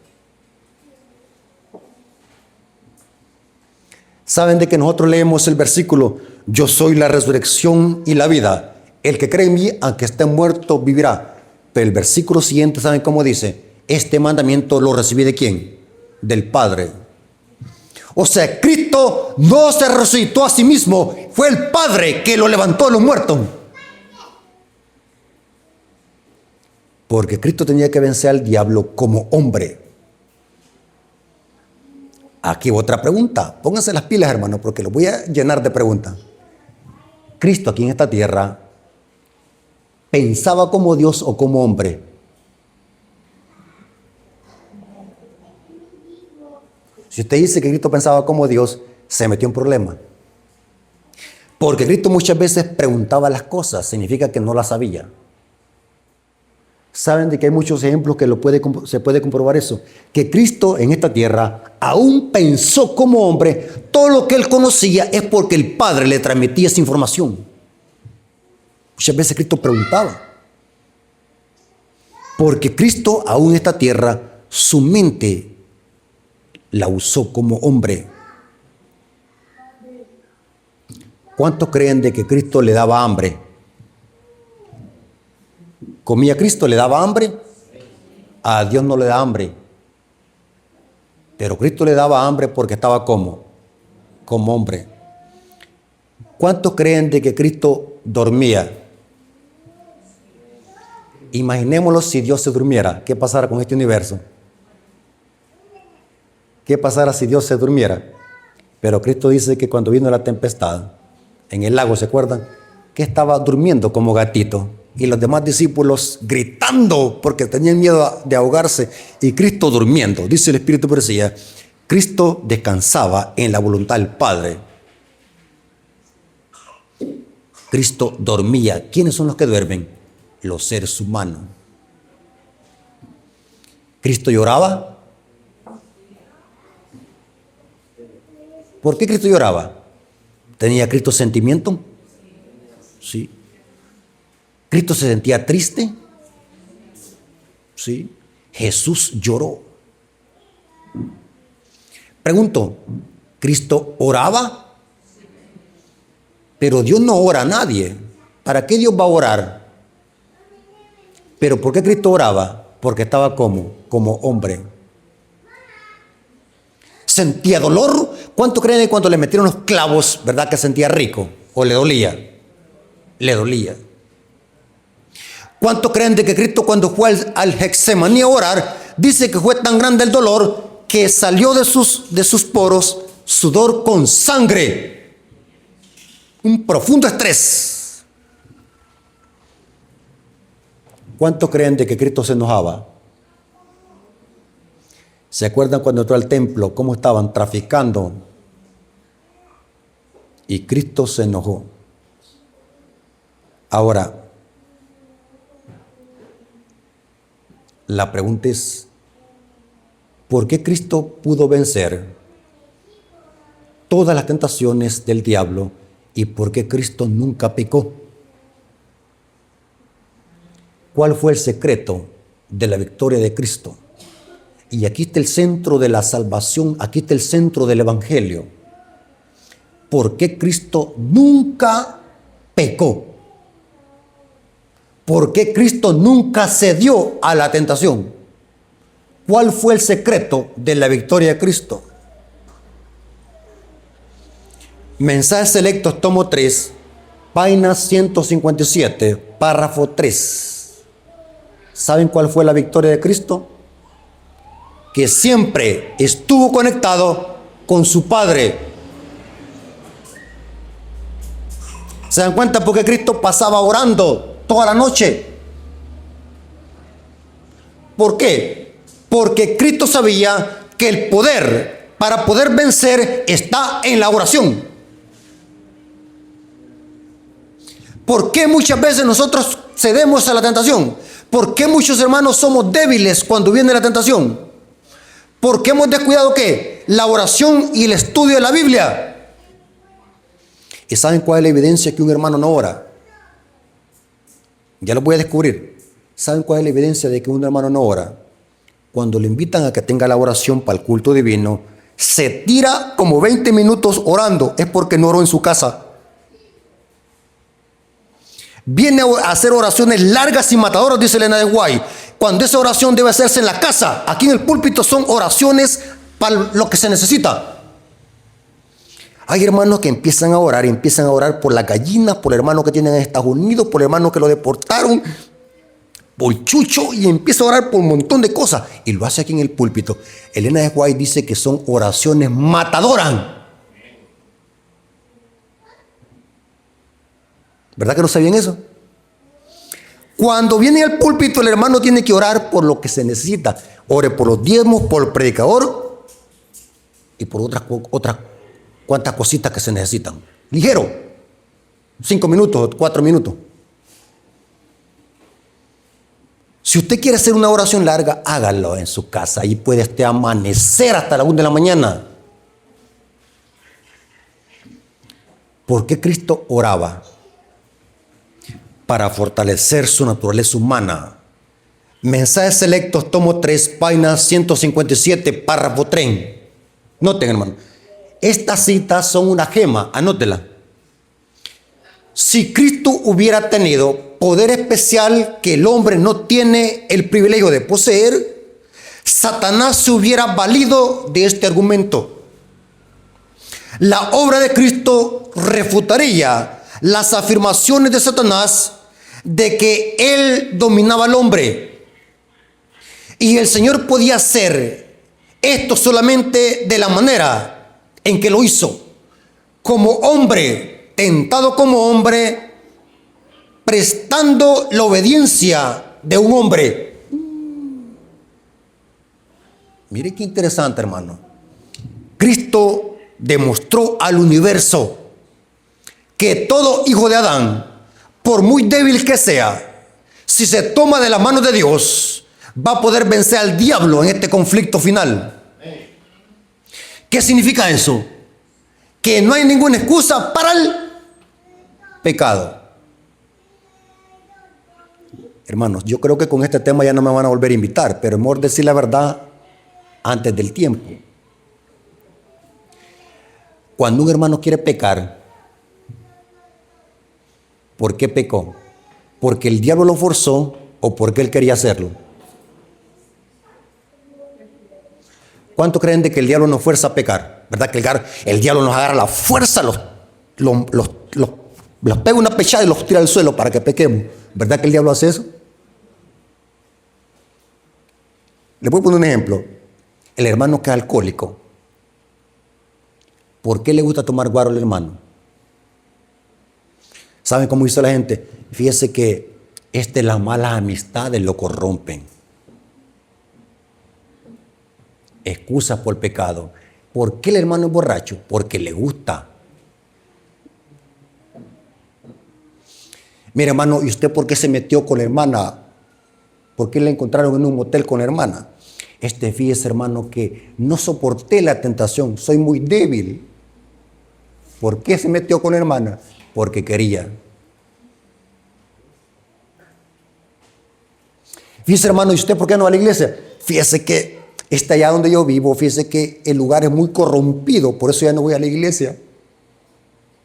¿Saben de que nosotros leemos el versículo: yo soy la resurrección y la vida? El que cree en mí, aunque esté muerto, vivirá. Pero el versículo siguiente, ¿saben cómo dice? Este mandamiento lo recibí ¿de quién? Del Padre. O sea, Cristo no se resucitó a sí mismo, fue el Padre que lo levantó de los muertos. Porque Cristo tenía que vencer al diablo como hombre. Aquí otra pregunta. Pónganse las pilas, hermano, porque los voy a llenar de preguntas. Cristo aquí en esta tierra, ¿pensaba como Dios o como hombre? Si usted dice que Cristo pensaba como Dios, se metió en problema. Porque Cristo muchas veces preguntaba las cosas, significa que no las sabía. Saben de que hay muchos ejemplos que se puede comprobar eso. Que Cristo en esta tierra aún pensó como hombre, todo lo que él conocía es porque el Padre le transmitía esa información. Muchas veces Cristo preguntaba. Porque Cristo aún en esta tierra, su mente la usó como hombre. ¿Cuántos creen de que Cristo le daba hambre? ¿Comía Cristo? ¿Le daba hambre? A Dios no le da hambre. Pero Cristo le daba hambre porque estaba como hombre. ¿Cuántos creen de que Cristo dormía? Imaginémoslo si Dios se durmiera. ¿Qué pasara con este universo? ¿Qué pasara si Dios se durmiera? Pero Cristo dice que cuando vino la tempestad en el lago, ¿se acuerdan? Que estaba durmiendo como gatito. Y los demás discípulos gritando porque tenían miedo de ahogarse. Y Cristo durmiendo. Dice el Espíritu Profecía. Cristo descansaba en la voluntad del Padre. Cristo dormía. ¿Quiénes son los que duermen? Los seres humanos. ¿Cristo lloraba? ¿Por qué Cristo lloraba? ¿Tenía Cristo sentimiento? Sí. ¿Cristo se sentía triste? Sí. Jesús lloró. Pregunto, ¿Cristo oraba? Pero Dios no ora a nadie. ¿Para qué Dios va a orar? ¿Pero por qué Cristo oraba? Porque estaba como hombre. ¿Sentía dolor? ¿Cuánto creen que cuando le metieron los clavos, verdad que sentía rico? ¿O le dolía? Le dolía. ¿Cuánto creen de que Cristo cuando fue al Getsemaní a orar, dice que fue tan grande el dolor que salió de sus poros sudor con sangre? Un profundo estrés. ¿Cuánto creen de que Cristo se enojaba? ¿Se acuerdan cuando entró al templo cómo estaban traficando? Y Cristo se enojó. Ahora, la pregunta es, ¿por qué Cristo pudo vencer todas las tentaciones del diablo y por qué Cristo nunca pecó? ¿Cuál fue el secreto de la victoria de Cristo? Y aquí está el centro de la salvación, aquí está el centro del evangelio. ¿Por qué Cristo nunca pecó? ¿Por qué Cristo nunca cedió a la tentación? ¿Cuál fue el secreto de la victoria de Cristo? Mensajes Selectos, tomo 3, página 157, párrafo 3. ¿Saben cuál fue la victoria de Cristo? Que siempre estuvo conectado con su Padre. ¿Se dan cuenta por qué Cristo pasaba orando toda la noche? ¿Por qué? Porque Cristo sabía que el poder para poder vencer está en la oración. ¿Por qué muchas veces nosotros cedemos a la tentación? ¿Por qué muchos hermanos somos débiles cuando viene la tentación? ¿Por qué hemos descuidado qué? La oración y el estudio de la Biblia. ¿Y saben cuál es la evidencia que un hermano no ora? Ya lo voy a descubrir. ¿Saben cuál es la evidencia de que un hermano no ora? Cuando le invitan a que tenga la oración para el culto divino, se tira como 20 minutos orando. Es porque no oró en su casa. Viene a hacer oraciones largas y matadoras, dice Elena de White, cuando esa oración debe hacerse en la casa. Aquí en el púlpito son oraciones para lo que se necesita. Hay hermanos que empiezan a orar por las gallinas, por el hermano que tienen en Estados Unidos, por el hermano que lo deportaron, por Chucho, y empieza a orar por un montón de cosas. Y lo hace aquí en el púlpito. Elena de White dice que son oraciones matadoras. ¿Verdad que no sabían eso? Cuando viene al púlpito, el hermano tiene que orar por lo que se necesita. Ore por los diezmos, por el predicador y por otras cuantas cositas que se necesitan. Ligero. 5 minutos, 4 minutos. Si usted quiere hacer una oración larga, hágalo en su casa. Ahí puede usted amanecer hasta la 1 de la mañana. ¿Por qué Cristo oraba? Para fortalecer su naturaleza humana. Mensajes selectos, tomo 3, página 157, párrafo 3. Noten, hermano. Estas citas son una gema, anótela. Si Cristo hubiera tenido poder especial que el hombre no tiene el privilegio de poseer, Satanás se hubiera valido de este argumento. La obra de Cristo refutaría las afirmaciones de Satanás de que él dominaba al hombre. Y el Señor podía hacer esto solamente de la manera en que lo hizo. Como hombre, tentado como hombre, prestando la obediencia de un hombre. Mire qué interesante, hermano. Cristo demostró al universo que todo hijo de Adán, por muy débil que sea, si se toma de la mano de Dios, va a poder vencer al diablo en este conflicto final. ¿Qué significa eso? Que no hay ninguna excusa para el pecado. Hermanos, yo creo que con este tema ya no me van a volver a invitar, pero es mejor decir la verdad antes del tiempo. Cuando un hermano quiere pecar, ¿por qué pecó? ¿Porque el diablo lo forzó o porque él quería hacerlo? ¿Cuánto creen de que el diablo nos fuerza a pecar? ¿Verdad que el diablo nos agarra la fuerza, los pega una pechada y los tira al suelo para que pequemos? ¿Verdad que el diablo hace eso? Le voy a poner un ejemplo. El hermano que es alcohólico. ¿Por qué le gusta tomar guaro al hermano? ¿Saben cómo dice la gente? Fíjese que las malas amistades lo corrompen. Excusas por pecado. ¿Por qué el hermano es borracho? Porque le gusta. Mire, hermano, ¿y usted por qué se metió con la hermana? ¿Por qué le encontraron en un motel con la hermana? Fíjese, hermano, que no soporté la tentación, soy muy débil. ¿Por qué se metió con la hermana? Porque quería. Fíjese, hermano, ¿y usted por qué no va a la iglesia? Fíjese que allá donde yo vivo, fíjese que el lugar es muy corrompido, por eso ya no voy a la iglesia.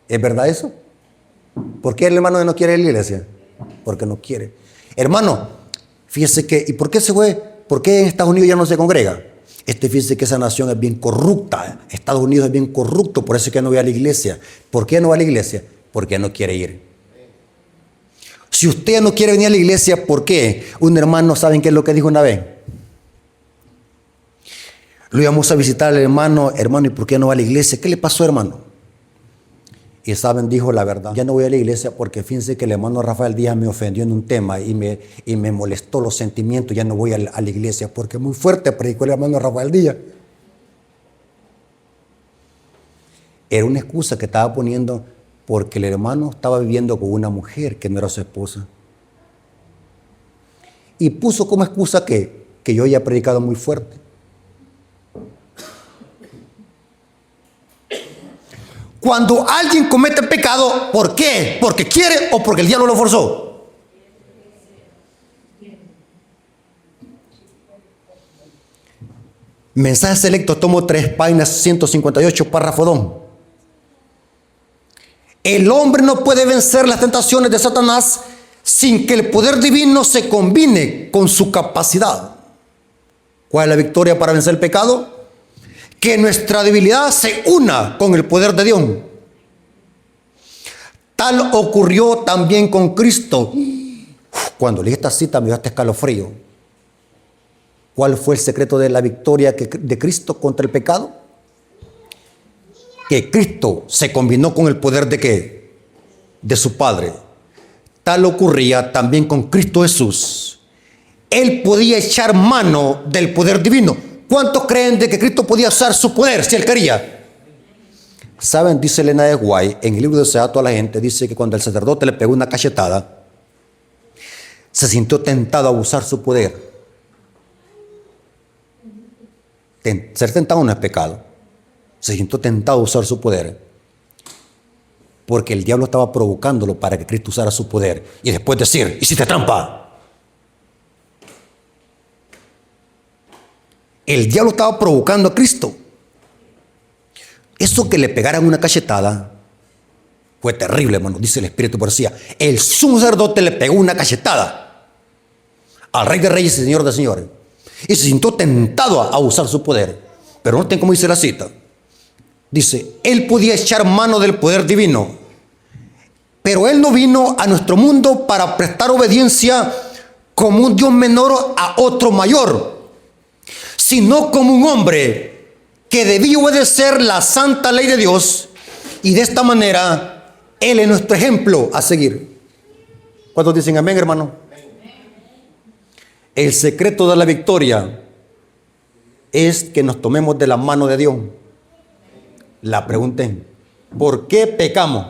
¿Es verdad eso? ¿Por qué el hermano no quiere ir a la iglesia? Porque no quiere. Hermano, fíjese que, ¿y por qué se fue? ¿Por qué en Estados Unidos ya no se congrega? Fíjese que esa nación es bien corrupta. Estados Unidos es bien corrupto, por eso es que no voy a la iglesia. ¿Por qué no va a la iglesia? Porque no quiere ir. Si usted no quiere venir a la iglesia, ¿por qué? Un hermano, ¿saben qué es lo que dijo una vez? Lo íbamos a visitar al hermano, ¿y por qué no va a la iglesia? ¿Qué le pasó, hermano? Y saben, dijo la verdad, ya no voy a la iglesia porque fíjense que el hermano Rafael Díaz me ofendió en un tema y me molestó los sentimientos, ya no voy a la iglesia porque muy fuerte predicó el hermano Rafael Díaz. Era una excusa que estaba poniendo porque el hermano estaba viviendo con una mujer que no era su esposa. Y puso como excusa que yo ya he predicado muy fuerte. Cuando alguien comete pecado, ¿por qué? ¿Porque quiere o porque el diablo lo forzó? Mensaje selecto, tomo 3, páginas 158, párrafo 2. El hombre no puede vencer las tentaciones de Satanás sin que el poder divino se combine con su capacidad. ¿Cuál es la victoria para vencer el pecado? Que nuestra debilidad se una con el poder de Dios. Tal ocurrió también con Cristo. Cuando leí esta cita me dio este escalofrío. ¿Cuál fue el secreto de la victoria de Cristo contra el pecado? Que Cristo se combinó con el poder de ¿qué? De su Padre. Tal ocurría también con Cristo Jesús. Él podía echar mano del poder divino. ¿Cuántos creen de que Cristo podía usar su poder si él quería? ¿Saben? Dice Elena de Guay, en el libro de Sea toda la gente, dice que cuando el sacerdote le pegó una cachetada, se sintió tentado a usar su poder. Ser tentado no es pecado. Se sintió tentado a usar su poder, porque el diablo estaba provocándolo para que Cristo usara su poder. Y después decir, hiciste trampa. El diablo estaba provocando a Cristo. Eso que le pegaran una cachetada fue terrible, hermano, dice el Espíritu de Profecía. El sumo sacerdote le pegó una cachetada al Rey de Reyes y Señor de Señores. Y se sintió tentado a usar su poder. Pero noten cómo dice la cita. Dice, él podía echar mano del poder divino, pero él no vino a nuestro mundo para prestar obediencia como un Dios menor a otro mayor, sino como un hombre que debía obedecer la santa ley de Dios, y de esta manera él es nuestro ejemplo a seguir. ¿Cuántos dicen amén, hermano? El secreto de la victoria es que nos tomemos de la mano de Dios. La pregunta es, ¿por qué pecamos?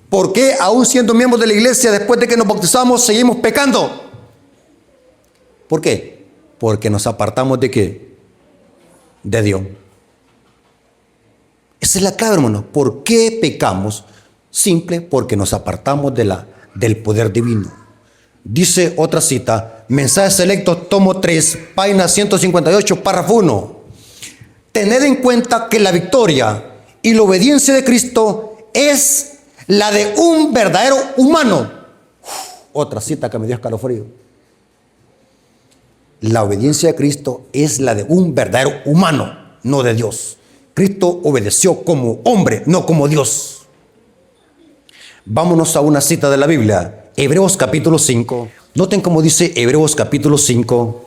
¿Por qué aún siendo miembros de la iglesia, después de que nos bautizamos, seguimos pecando? ¿Por qué? Porque nos apartamos ¿de qué? De Dios. Esa es la clave, hermano. ¿Por qué pecamos? Simple, porque nos apartamos del poder divino. Dice otra cita, Mensajes Selectos, tomo 3, página 158, párrafo 1. Tened en cuenta que la victoria y la obediencia de Cristo es la de un verdadero humano. Otra cita que me dio escalofrío. La obediencia de Cristo es la de un verdadero humano, no de Dios. Cristo obedeció como hombre, no como Dios. Vámonos a una cita de la Biblia. Hebreos capítulo 5. Noten cómo dice Hebreos capítulo 5.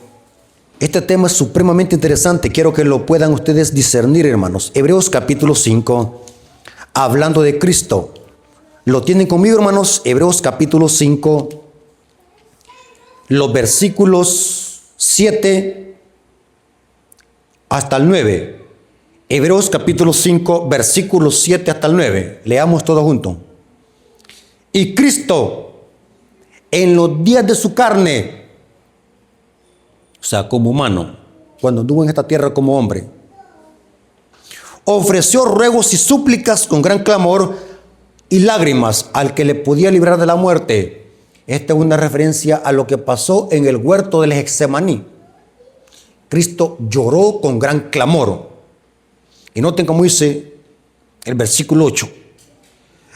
Este tema es supremamente interesante. Quiero que lo puedan ustedes discernir, hermanos. Hebreos capítulo 5, hablando de Cristo. ¿Lo tienen conmigo, hermanos? Hebreos capítulo 5, los versículos 7 hasta el 9. Hebreos capítulo 5, versículos 7 hasta el 9. Leamos todos juntos. Y Cristo, en los días de su carne, o sea, como humano, cuando anduvo en esta tierra como hombre, ofreció ruegos y súplicas con gran clamor y lágrimas al que le podía librar de la muerte. Esta es una referencia a lo que pasó en el huerto del Getsemaní. Cristo lloró con gran clamor. Y noten cómo dice el versículo 8.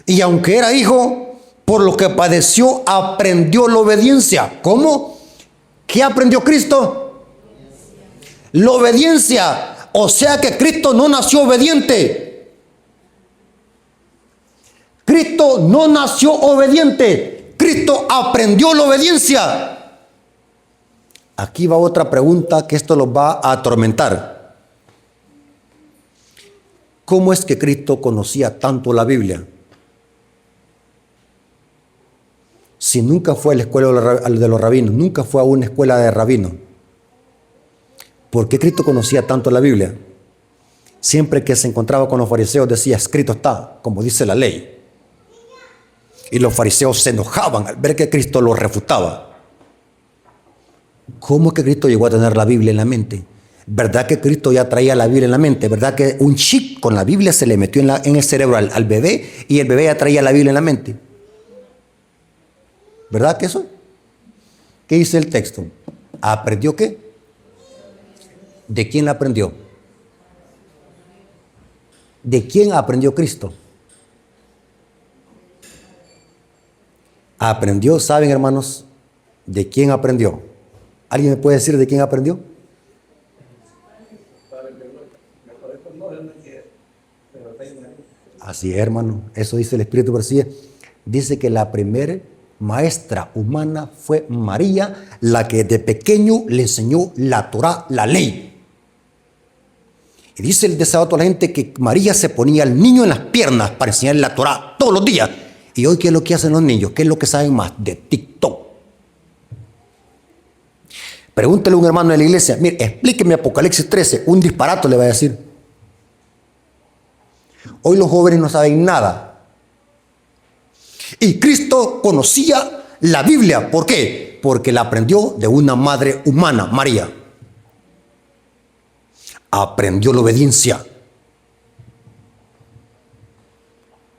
Y aunque era hijo, por lo que padeció, aprendió la obediencia. ¿Cómo? ¿Qué aprendió Cristo? La obediencia. O sea que Cristo no nació obediente. Cristo no nació obediente. Cristo aprendió la obediencia. Aquí va otra pregunta que esto los va a atormentar. ¿Cómo es que Cristo conocía tanto la Biblia? Si nunca fue a la escuela de los rabinos, nunca fue a una escuela de rabinos. ¿Por qué Cristo conocía tanto la Biblia? Siempre que se encontraba con los fariseos decía, escrito está, como dice la ley. Y los fariseos se enojaban al ver que Cristo los refutaba. ¿Cómo es que Cristo llegó a tener la Biblia en la mente? ¿Verdad que Cristo ya traía la Biblia en la mente? ¿Verdad que un chip con la Biblia se le metió en el cerebro al bebé y el bebé ya traía la Biblia en la mente? ¿Verdad que eso? ¿Qué dice el texto? ¿Aprendió qué? ¿De quién la aprendió? ¿De quién aprendió Cristo? Aprendió, ¿saben, hermanos? ¿De quién aprendió? ¿Alguien me puede decir de quién aprendió? Así es, hermano. Eso dice el Espíritu de Profecía. Dice que la primera maestra humana fue María, la que de pequeño le enseñó la Torá, la ley. Y dice el desabato a la gente que María se ponía al niño en las piernas para enseñarle la Torá todos los días. Y hoy, ¿qué es lo que hacen los niños? ¿Qué es lo que saben más? De TikTok. Pregúntele a un hermano de la iglesia, mire, explíqueme Apocalipsis 13, un disparate le va a decir. Hoy los jóvenes no saben nada. Y Cristo conocía la Biblia. ¿Por qué? Porque la aprendió de una madre humana, María. Aprendió la obediencia.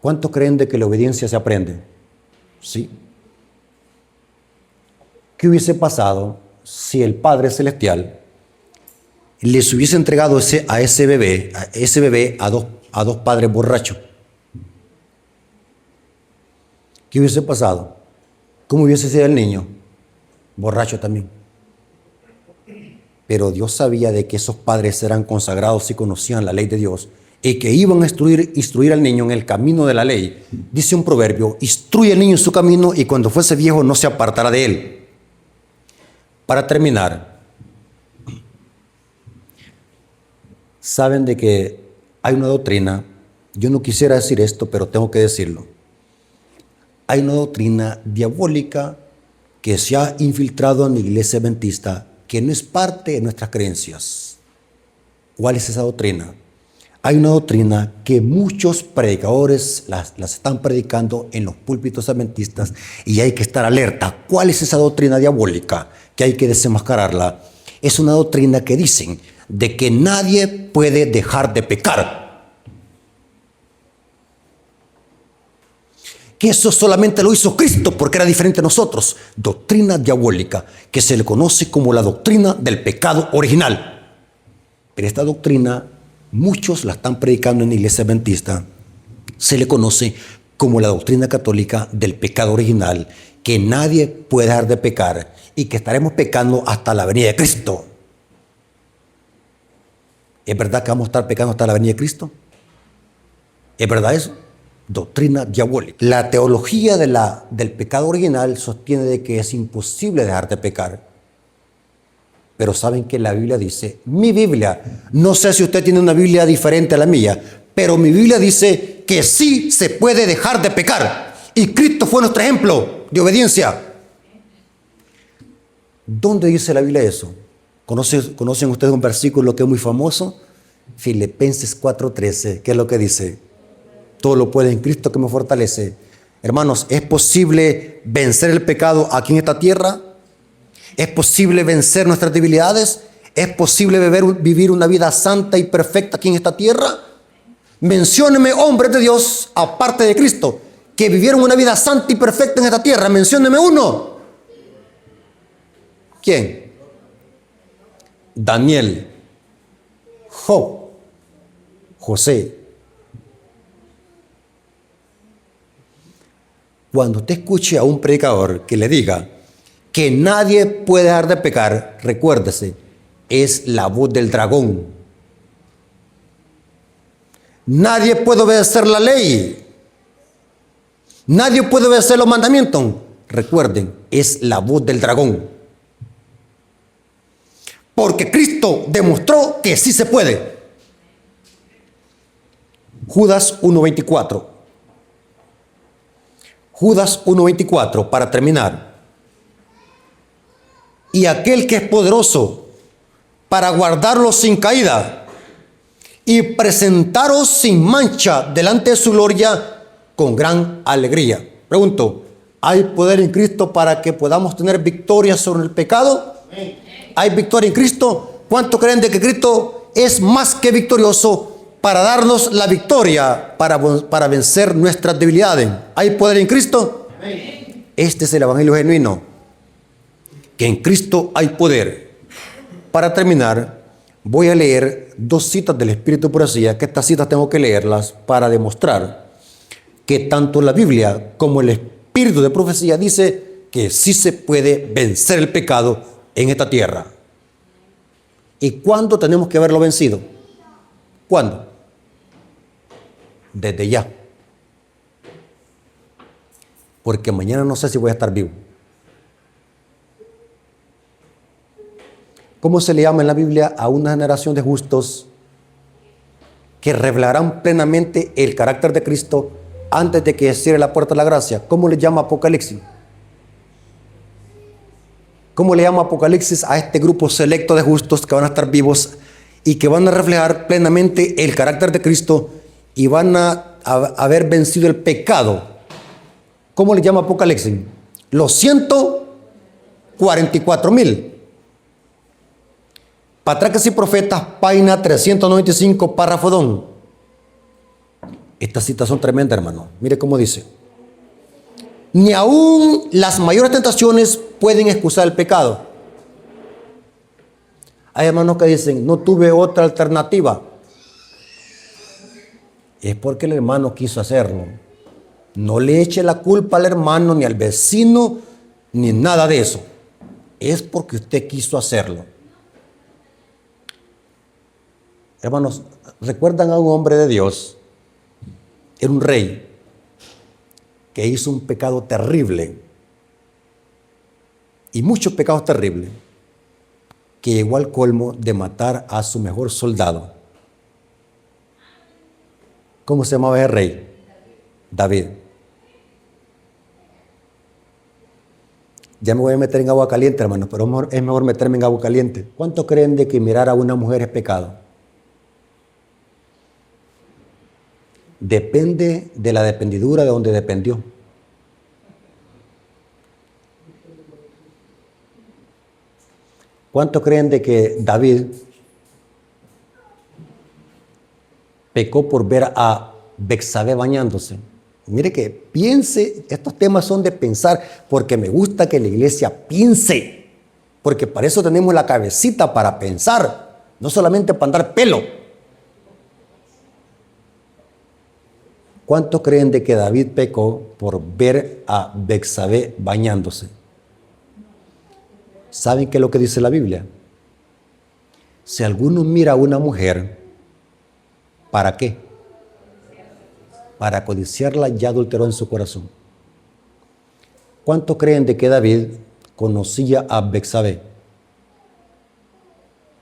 ¿Cuántos creen de que la obediencia se aprende? Sí. ¿Qué hubiese pasado si el Padre Celestial les hubiese entregado a ese bebé a dos padres borrachos? ¿Qué hubiese pasado? ¿Cómo hubiese sido el niño? Borracho también. Pero Dios sabía de que esos padres eran consagrados y conocían la ley de Dios y que iban a instruir al niño en el camino de la ley. Dice un proverbio: instruye al niño en su camino y cuando fuese viejo no se apartará de él. Para terminar, saben de que hay una doctrina, yo no quisiera decir esto, pero tengo que decirlo. Hay una doctrina diabólica que se ha infiltrado en la iglesia adventista, que no es parte de nuestras creencias. ¿Cuál es esa doctrina? Hay una doctrina que muchos predicadores las están predicando en los púlpitos adventistas y hay que estar alerta. ¿Cuál es esa doctrina diabólica? Que hay que desenmascararla. Es una doctrina que dicen de que nadie puede dejar de pecar. Que eso solamente lo hizo Cristo porque era diferente a nosotros. Doctrina diabólica que se le conoce como la doctrina del pecado original. Pero esta doctrina muchos la están predicando en la iglesia adventista. Se le conoce como la doctrina católica del pecado original, que nadie puede dejar de pecar y que estaremos pecando hasta la venida de Cristo. ¿Es verdad que vamos a estar pecando hasta la venida de Cristo? ¿Es verdad eso? Doctrina diabólica. La teología del pecado original sostiene de que es imposible dejar de pecar. Pero saben que la Biblia dice, mi Biblia, no sé si usted tiene una Biblia diferente a la mía, pero mi Biblia dice que sí se puede dejar de pecar. Y Cristo fue nuestro ejemplo de obediencia. ¿Dónde dice la Biblia eso? ¿Conocen ustedes un versículo que es muy famoso? Filipenses 4:13, ¿qué es lo que dice? Todo lo puede en Cristo que me fortalece. Hermanos, ¿es posible vencer el pecado aquí en esta tierra? ¿Es posible vencer nuestras debilidades? ¿Es posible vivir una vida santa y perfecta aquí en esta tierra? Mencióneme hombres de Dios, aparte de Cristo, que vivieron una vida santa y perfecta en esta tierra. Mencióneme uno. ¿Quién? Daniel, Job, José. Cuando usted escuche a un predicador que le diga que nadie puede dejar de pecar, recuérdese, es la voz del dragón. Nadie puede obedecer la ley. Nadie puede obedecer los mandamientos. Recuerden, es la voz del dragón. Porque Cristo demostró que sí se puede. Judas 1:24. Judas 1:24, para terminar. Y aquel que es poderoso para guardarlos sin caída y presentaros sin mancha delante de su gloria con gran alegría. Pregunto, ¿hay poder en Cristo para que podamos tener victoria sobre el pecado? ¿Hay victoria en Cristo? ¿Cuánto creen de que Cristo es más que victorioso para darnos la victoria, para vencer nuestras debilidades? ¿Hay poder en Cristo? Este es el evangelio genuino, que en Cristo hay poder. Para terminar, voy a leer dos citas del Espíritu de Profecía, que estas citas tengo que leerlas para demostrar que tanto la Biblia como el Espíritu de Profecía dice que sí se puede vencer el pecado en esta tierra. ¿Y cuándo tenemos que haberlo vencido? ¿Cuándo? Desde ya. Porque mañana no sé si voy a estar vivo. ¿Cómo se le llama en la Biblia a una generación de justos que revelarán plenamente el carácter de Cristo antes de que cierre la puerta de la gracia? ¿Cómo le llama Apocalipsis? ¿Cómo le llama Apocalipsis a este grupo selecto de justos que van a estar vivos y que van a reflejar plenamente el carácter de Cristo y van a haber vencido el pecado. ¿Cómo le llama Apocalipsis? Los 144,000. Patriarcas y Profetas, página 395, párrafo 2. Estas citas son tremendas, hermano. Mire cómo dice. Ni aún las mayores tentaciones pueden excusar el pecado. Hay hermanos que dicen, no tuve otra alternativa. Es porque el hermano quiso hacerlo. No le eche la culpa al hermano, ni al vecino, ni nada de eso. Es porque usted quiso hacerlo. Hermanos, ¿recuerdan a un hombre de Dios? Era un rey que hizo un pecado terrible. Y muchos pecados terribles. Que llegó al colmo de matar a su mejor soldado. ¿Cómo se llamaba ese rey? David. Ya me voy a meter en agua caliente, hermano, pero es mejor meterme en agua caliente. ¿Cuánto creen de que mirar a una mujer es pecado? Depende de la dependidura de donde dependió. ¿Cuánto creen de que David pecó por ver a Betsabé bañándose? Mire que piense, estos temas son de pensar, porque me gusta que la iglesia piense, porque para eso tenemos la cabecita para pensar, no solamente para andar pelo. ¿Cuántos creen de que David pecó por ver a Betsabé bañándose? ¿Saben qué es lo que dice la Biblia? Si alguno mira a una mujer, ¿para qué? Para codiciarla, ya adulteró en su corazón. ¿Cuántos creen de que David conocía a Betsabé?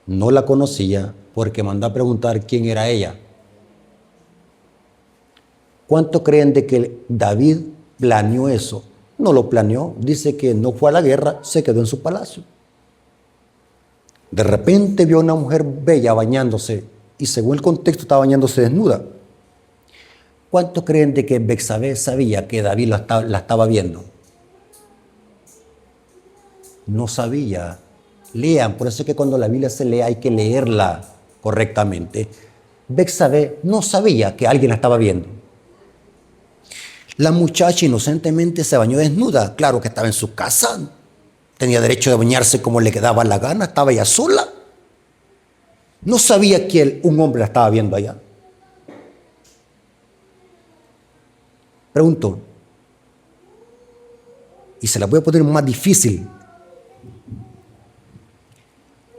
No la conocía porque mandó a preguntar quién era ella. ¿Cuántos creen de que David planeó eso? No lo planeó. Dice que no fue a la guerra, se quedó en su palacio. De repente vio a una mujer bella bañándose y según el contexto estaba bañándose desnuda. ¿Cuántos creen de que Betsabé sabía que David la estaba viendo? No sabía. Lean, por eso es que cuando la Biblia se lee hay que leerla correctamente. Betsabé no sabía que alguien la estaba viendo. La muchacha inocentemente se bañó desnuda. Claro que estaba en su casa. Tenía derecho de bañarse como le quedaba la gana. Estaba ella sola. No sabía que un hombre la estaba viendo allá. Pregunto. Y se la voy a poner más difícil.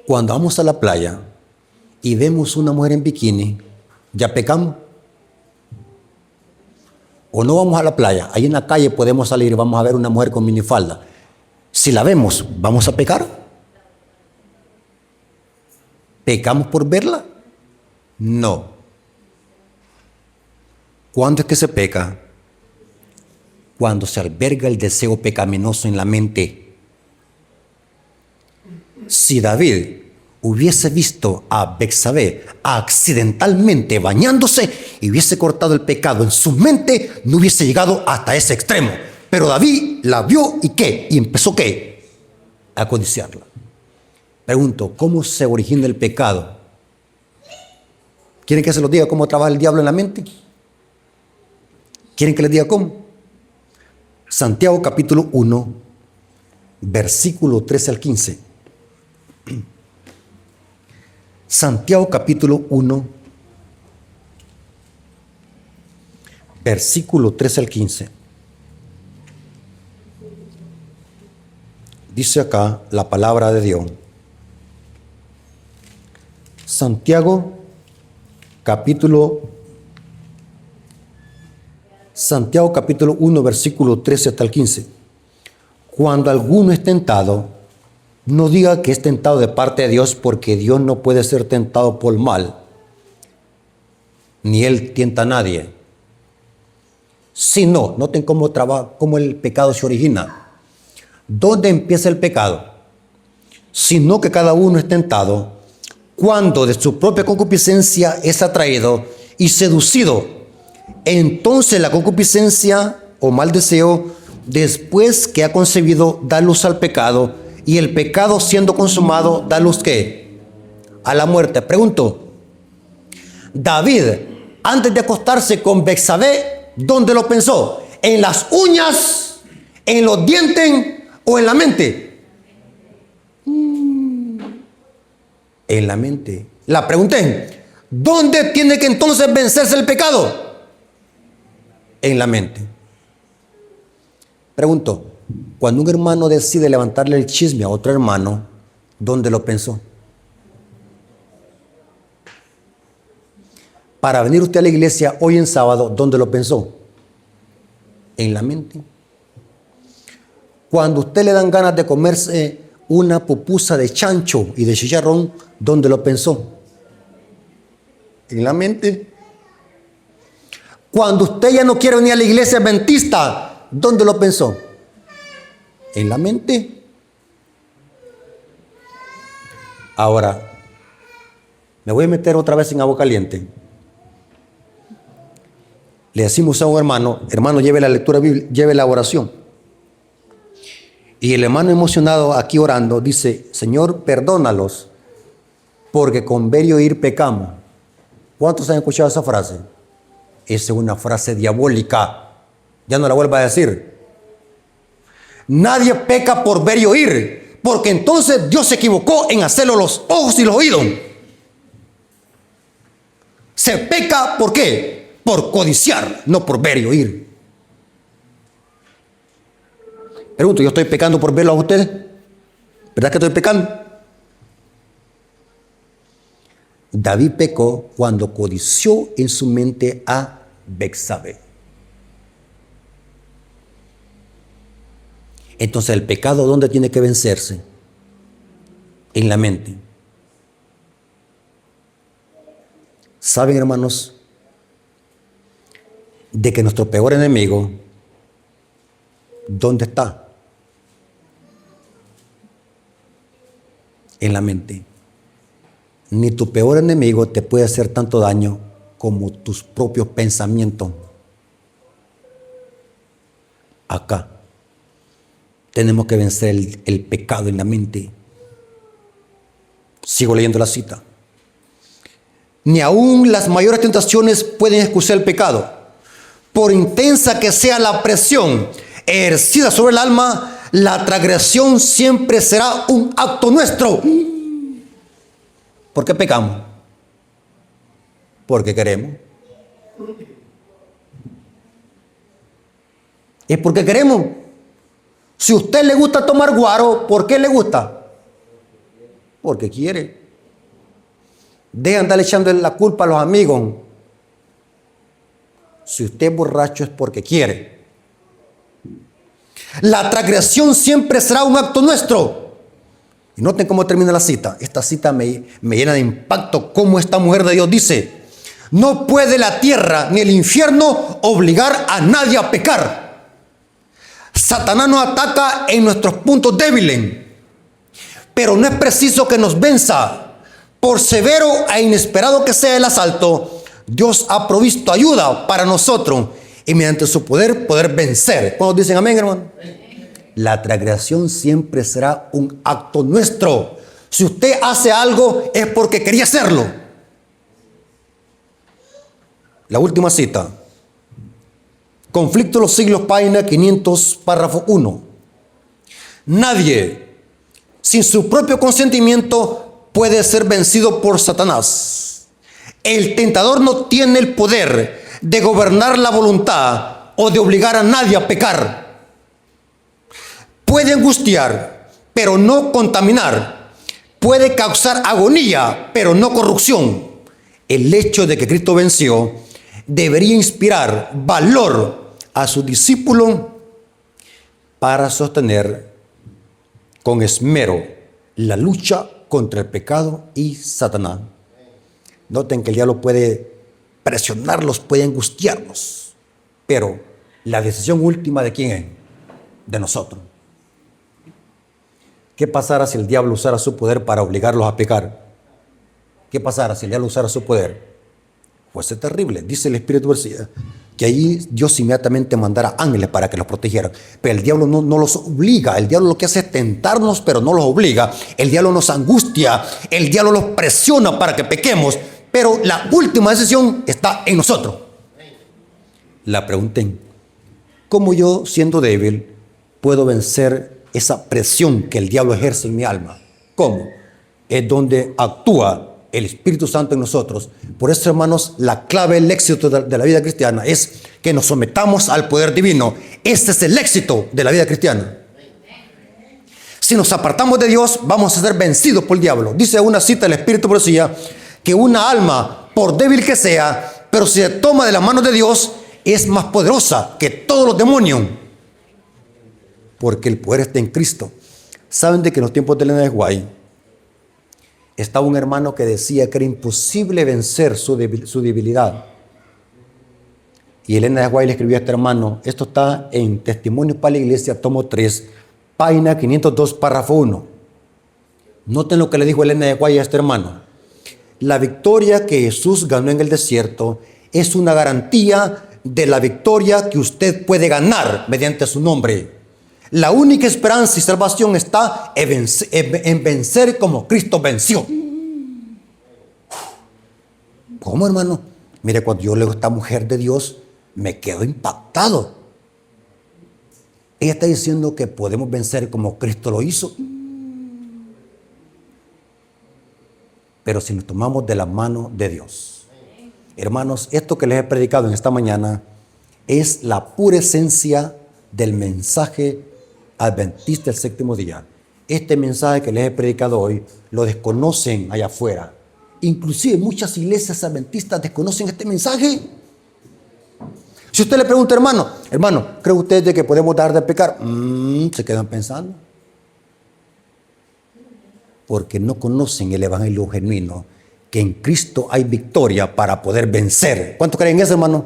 Cuando vamos a la playa y vemos una mujer en bikini, ¿ya pecamos? O no vamos a la playa, ahí en la calle podemos salir y vamos a ver una mujer con minifalda. Si la vemos, ¿vamos a pecar? ¿Pecamos por verla? No. ¿Cuándo es que se peca? Cuando se alberga el deseo pecaminoso en la mente. Si David hubiese visto a Betsabé accidentalmente bañándose y hubiese cortado el pecado en su mente, no hubiese llegado hasta ese extremo. Pero David la vio y ¿qué? Y empezó ¿qué? A codiciarla. Pregunto, ¿cómo se origina el pecado? ¿Quieren que se los diga cómo trabaja el diablo en la mente? ¿Quieren que les diga cómo? Santiago capítulo 1, versículo 13 al 15. Santiago capítulo 1, versículo 13 al 15. Dice acá la palabra de Dios. Santiago capítulo 1, versículo 13 hasta el 15. Cuando alguno es tentado, no diga que es tentado de parte de Dios, porque Dios no puede ser tentado por mal, ni Él tienta a nadie. Sino, noten cómo el pecado se origina. ¿Dónde empieza el pecado? Sino que cada uno es tentado cuando de su propia concupiscencia es atraído y seducido. Entonces la concupiscencia o mal deseo, después que ha concebido, da luz al pecado, y el pecado siendo consumado, da luz ¿qué? A la muerte. Pregunto, David, antes de acostarse con Betsabé, ¿dónde lo pensó? ¿En las uñas, en los dientes o en la mente? En la mente. La pregunté, ¿dónde tiene que entonces vencerse el pecado? En la mente. Pregunto, cuando un hermano decide levantarle el chisme a otro hermano, ¿dónde lo pensó? Para venir usted a la iglesia hoy en sábado, ¿dónde lo pensó? En la mente. Cuando usted le dan ganas de comerse una pupusa de chancho y de chicharrón, ¿dónde lo pensó? En la mente. Cuando usted ya no quiere venir a la iglesia adventista, ¿dónde lo pensó? En la mente. Ahora, me voy a meter otra vez en agua caliente. Le decimos a un hermano, lleve la lectura bíblica, lleve la oración. Y el hermano emocionado aquí orando dice, Señor, perdónalos, porque con ver y oír pecamos. ¿Cuántos han escuchado esa frase? Esa es una frase diabólica. Ya no la vuelva a decir. Nadie peca por ver y oír, porque entonces Dios se equivocó en hacerlo los ojos y los oídos. Se peca, ¿por qué? Por codiciar, no por ver y oír. Pregunto, ¿yo estoy pecando por verlo a ustedes? ¿Verdad que estoy pecando? David pecó cuando codició en su mente a Betsabé. Entonces, ¿el pecado dónde tiene que vencerse? En la mente. ¿Saben, hermanos, de que nuestro peor enemigo, ¿dónde está? En la mente. Ni tu peor enemigo te puede hacer tanto daño como tus propios pensamientos. Acá tenemos que vencer el pecado en la mente. Sigo leyendo la cita. Ni aún las mayores tentaciones pueden excusar el pecado. Por intensa que sea la presión ejercida sobre el alma, la transgresión siempre será un acto nuestro. ¿Por qué pecamos? Porque queremos. Es porque queremos. Si a usted le gusta tomar guaro, ¿por qué le gusta? Porque quiere. Deja de andar echando la culpa a los amigos. Si usted es borracho es porque quiere. La transgresión siempre será un acto nuestro. Y noten cómo termina la cita. Esta cita me llena de impacto. Cómo esta mujer de Dios dice: no puede la tierra ni el infierno obligar a nadie a pecar. Satanás nos ataca en nuestros puntos débiles, pero no es preciso que nos venza. Por severo e inesperado que sea el asalto, Dios ha provisto ayuda para nosotros y mediante su poder vencer. ¿Cuántos dicen amén, hermano? La transgresión siempre será un acto nuestro. Si usted hace algo es porque quería hacerlo. La última cita. Conflicto de los siglos, página 500, párrafo 1. Nadie, sin su propio consentimiento, puede ser vencido por Satanás. El tentador no tiene el poder de gobernar la voluntad o de obligar a nadie a pecar. Puede angustiar, pero no contaminar. Puede causar agonía, pero no corrupción. El hecho de que Cristo venció debería inspirar valor a sus discípulos para sostener con esmero la lucha contra el pecado y Satanás. Noten que el diablo puede presionarlos, puede angustiarlos, pero la decisión última ¿de quién es? De nosotros. ¿Qué pasará si el diablo usara su poder para obligarlos a pecar? ¿Qué pasará si el diablo usara su poder? Fuese terrible. Dice el Espíritu, que ahí Dios inmediatamente mandara ángeles para que los protegieran. Pero el diablo no los obliga. El diablo lo que hace es tentarnos, pero no los obliga. El diablo nos angustia. El diablo los presiona para que pequemos. Pero la última decisión está en nosotros. La pregunta es, ¿cómo yo, siendo débil, puedo vencer esa presión que el diablo ejerce en mi alma? ¿Cómo? Es donde actúa el Espíritu Santo en nosotros. Por eso, hermanos, la clave del éxito de la vida cristiana es que nos sometamos al poder divino. Este es el éxito de la vida cristiana. Si nos apartamos de Dios, vamos a ser vencidos por el diablo. Dice una cita del Espíritu Profecía que una alma, por débil que sea, pero si se toma de las manos de Dios, es más poderosa que todos los demonios, porque el poder está en Cristo. ¿Saben de que en los tiempos de Elena de White estaba un hermano que decía que era imposible vencer su debilidad? Y Elena de White le escribió a este hermano, esto está en Testimonios para la Iglesia, tomo 3, página 502, párrafo 1. Noten lo que le dijo Elena de White a este hermano. La victoria que Jesús ganó en el desierto es una garantía de la victoria que usted puede ganar mediante su nombre. La única esperanza y salvación está en vencer como Cristo venció. ¿Cómo, hermano? Mire, cuando yo leo a esta mujer de Dios, me quedo impactado. Ella está diciendo que podemos vencer como Cristo lo hizo. Pero si nos tomamos de la mano de Dios. Hermanos, esto que les he predicado en esta mañana es la pura esencia del mensaje adventista del séptimo día. Este mensaje que les he predicado hoy lo desconocen allá afuera. Inclusive muchas iglesias adventistas desconocen este mensaje. Si usted le pregunta, hermano, ¿cree usted de que podemos dejar de pecar? Se quedan pensando. Porque no conocen el evangelio genuino, que en Cristo hay victoria para poder vencer. ¿Cuántos creen en eso, hermano?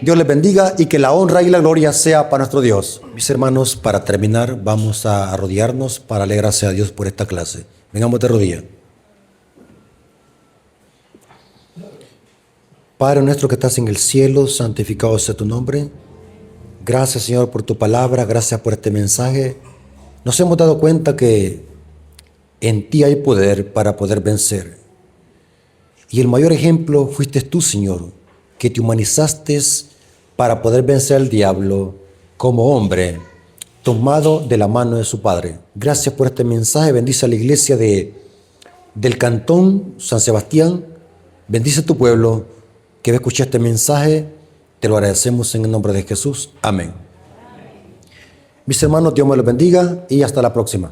Dios les bendiga y que la honra y la gloria sea para nuestro Dios. Mis hermanos, para terminar, vamos a arrodillarnos para darle gracias a Dios por esta clase. Vengamos de rodillas. Padre nuestro que estás en el cielo, santificado sea tu nombre. Gracias, Señor, por tu palabra, gracias por este mensaje. Nos hemos dado cuenta que en ti hay poder para poder vencer. Y el mayor ejemplo fuiste tú, Señor, que te humanizaste para poder vencer al diablo como hombre, tomado de la mano de su Padre. Gracias por este mensaje. Bendice a la iglesia del Cantón San Sebastián. Bendice a tu pueblo que va a escuchar este mensaje. Te lo agradecemos en el nombre de Jesús. Amén. Mis hermanos, Dios me los bendiga y hasta la próxima.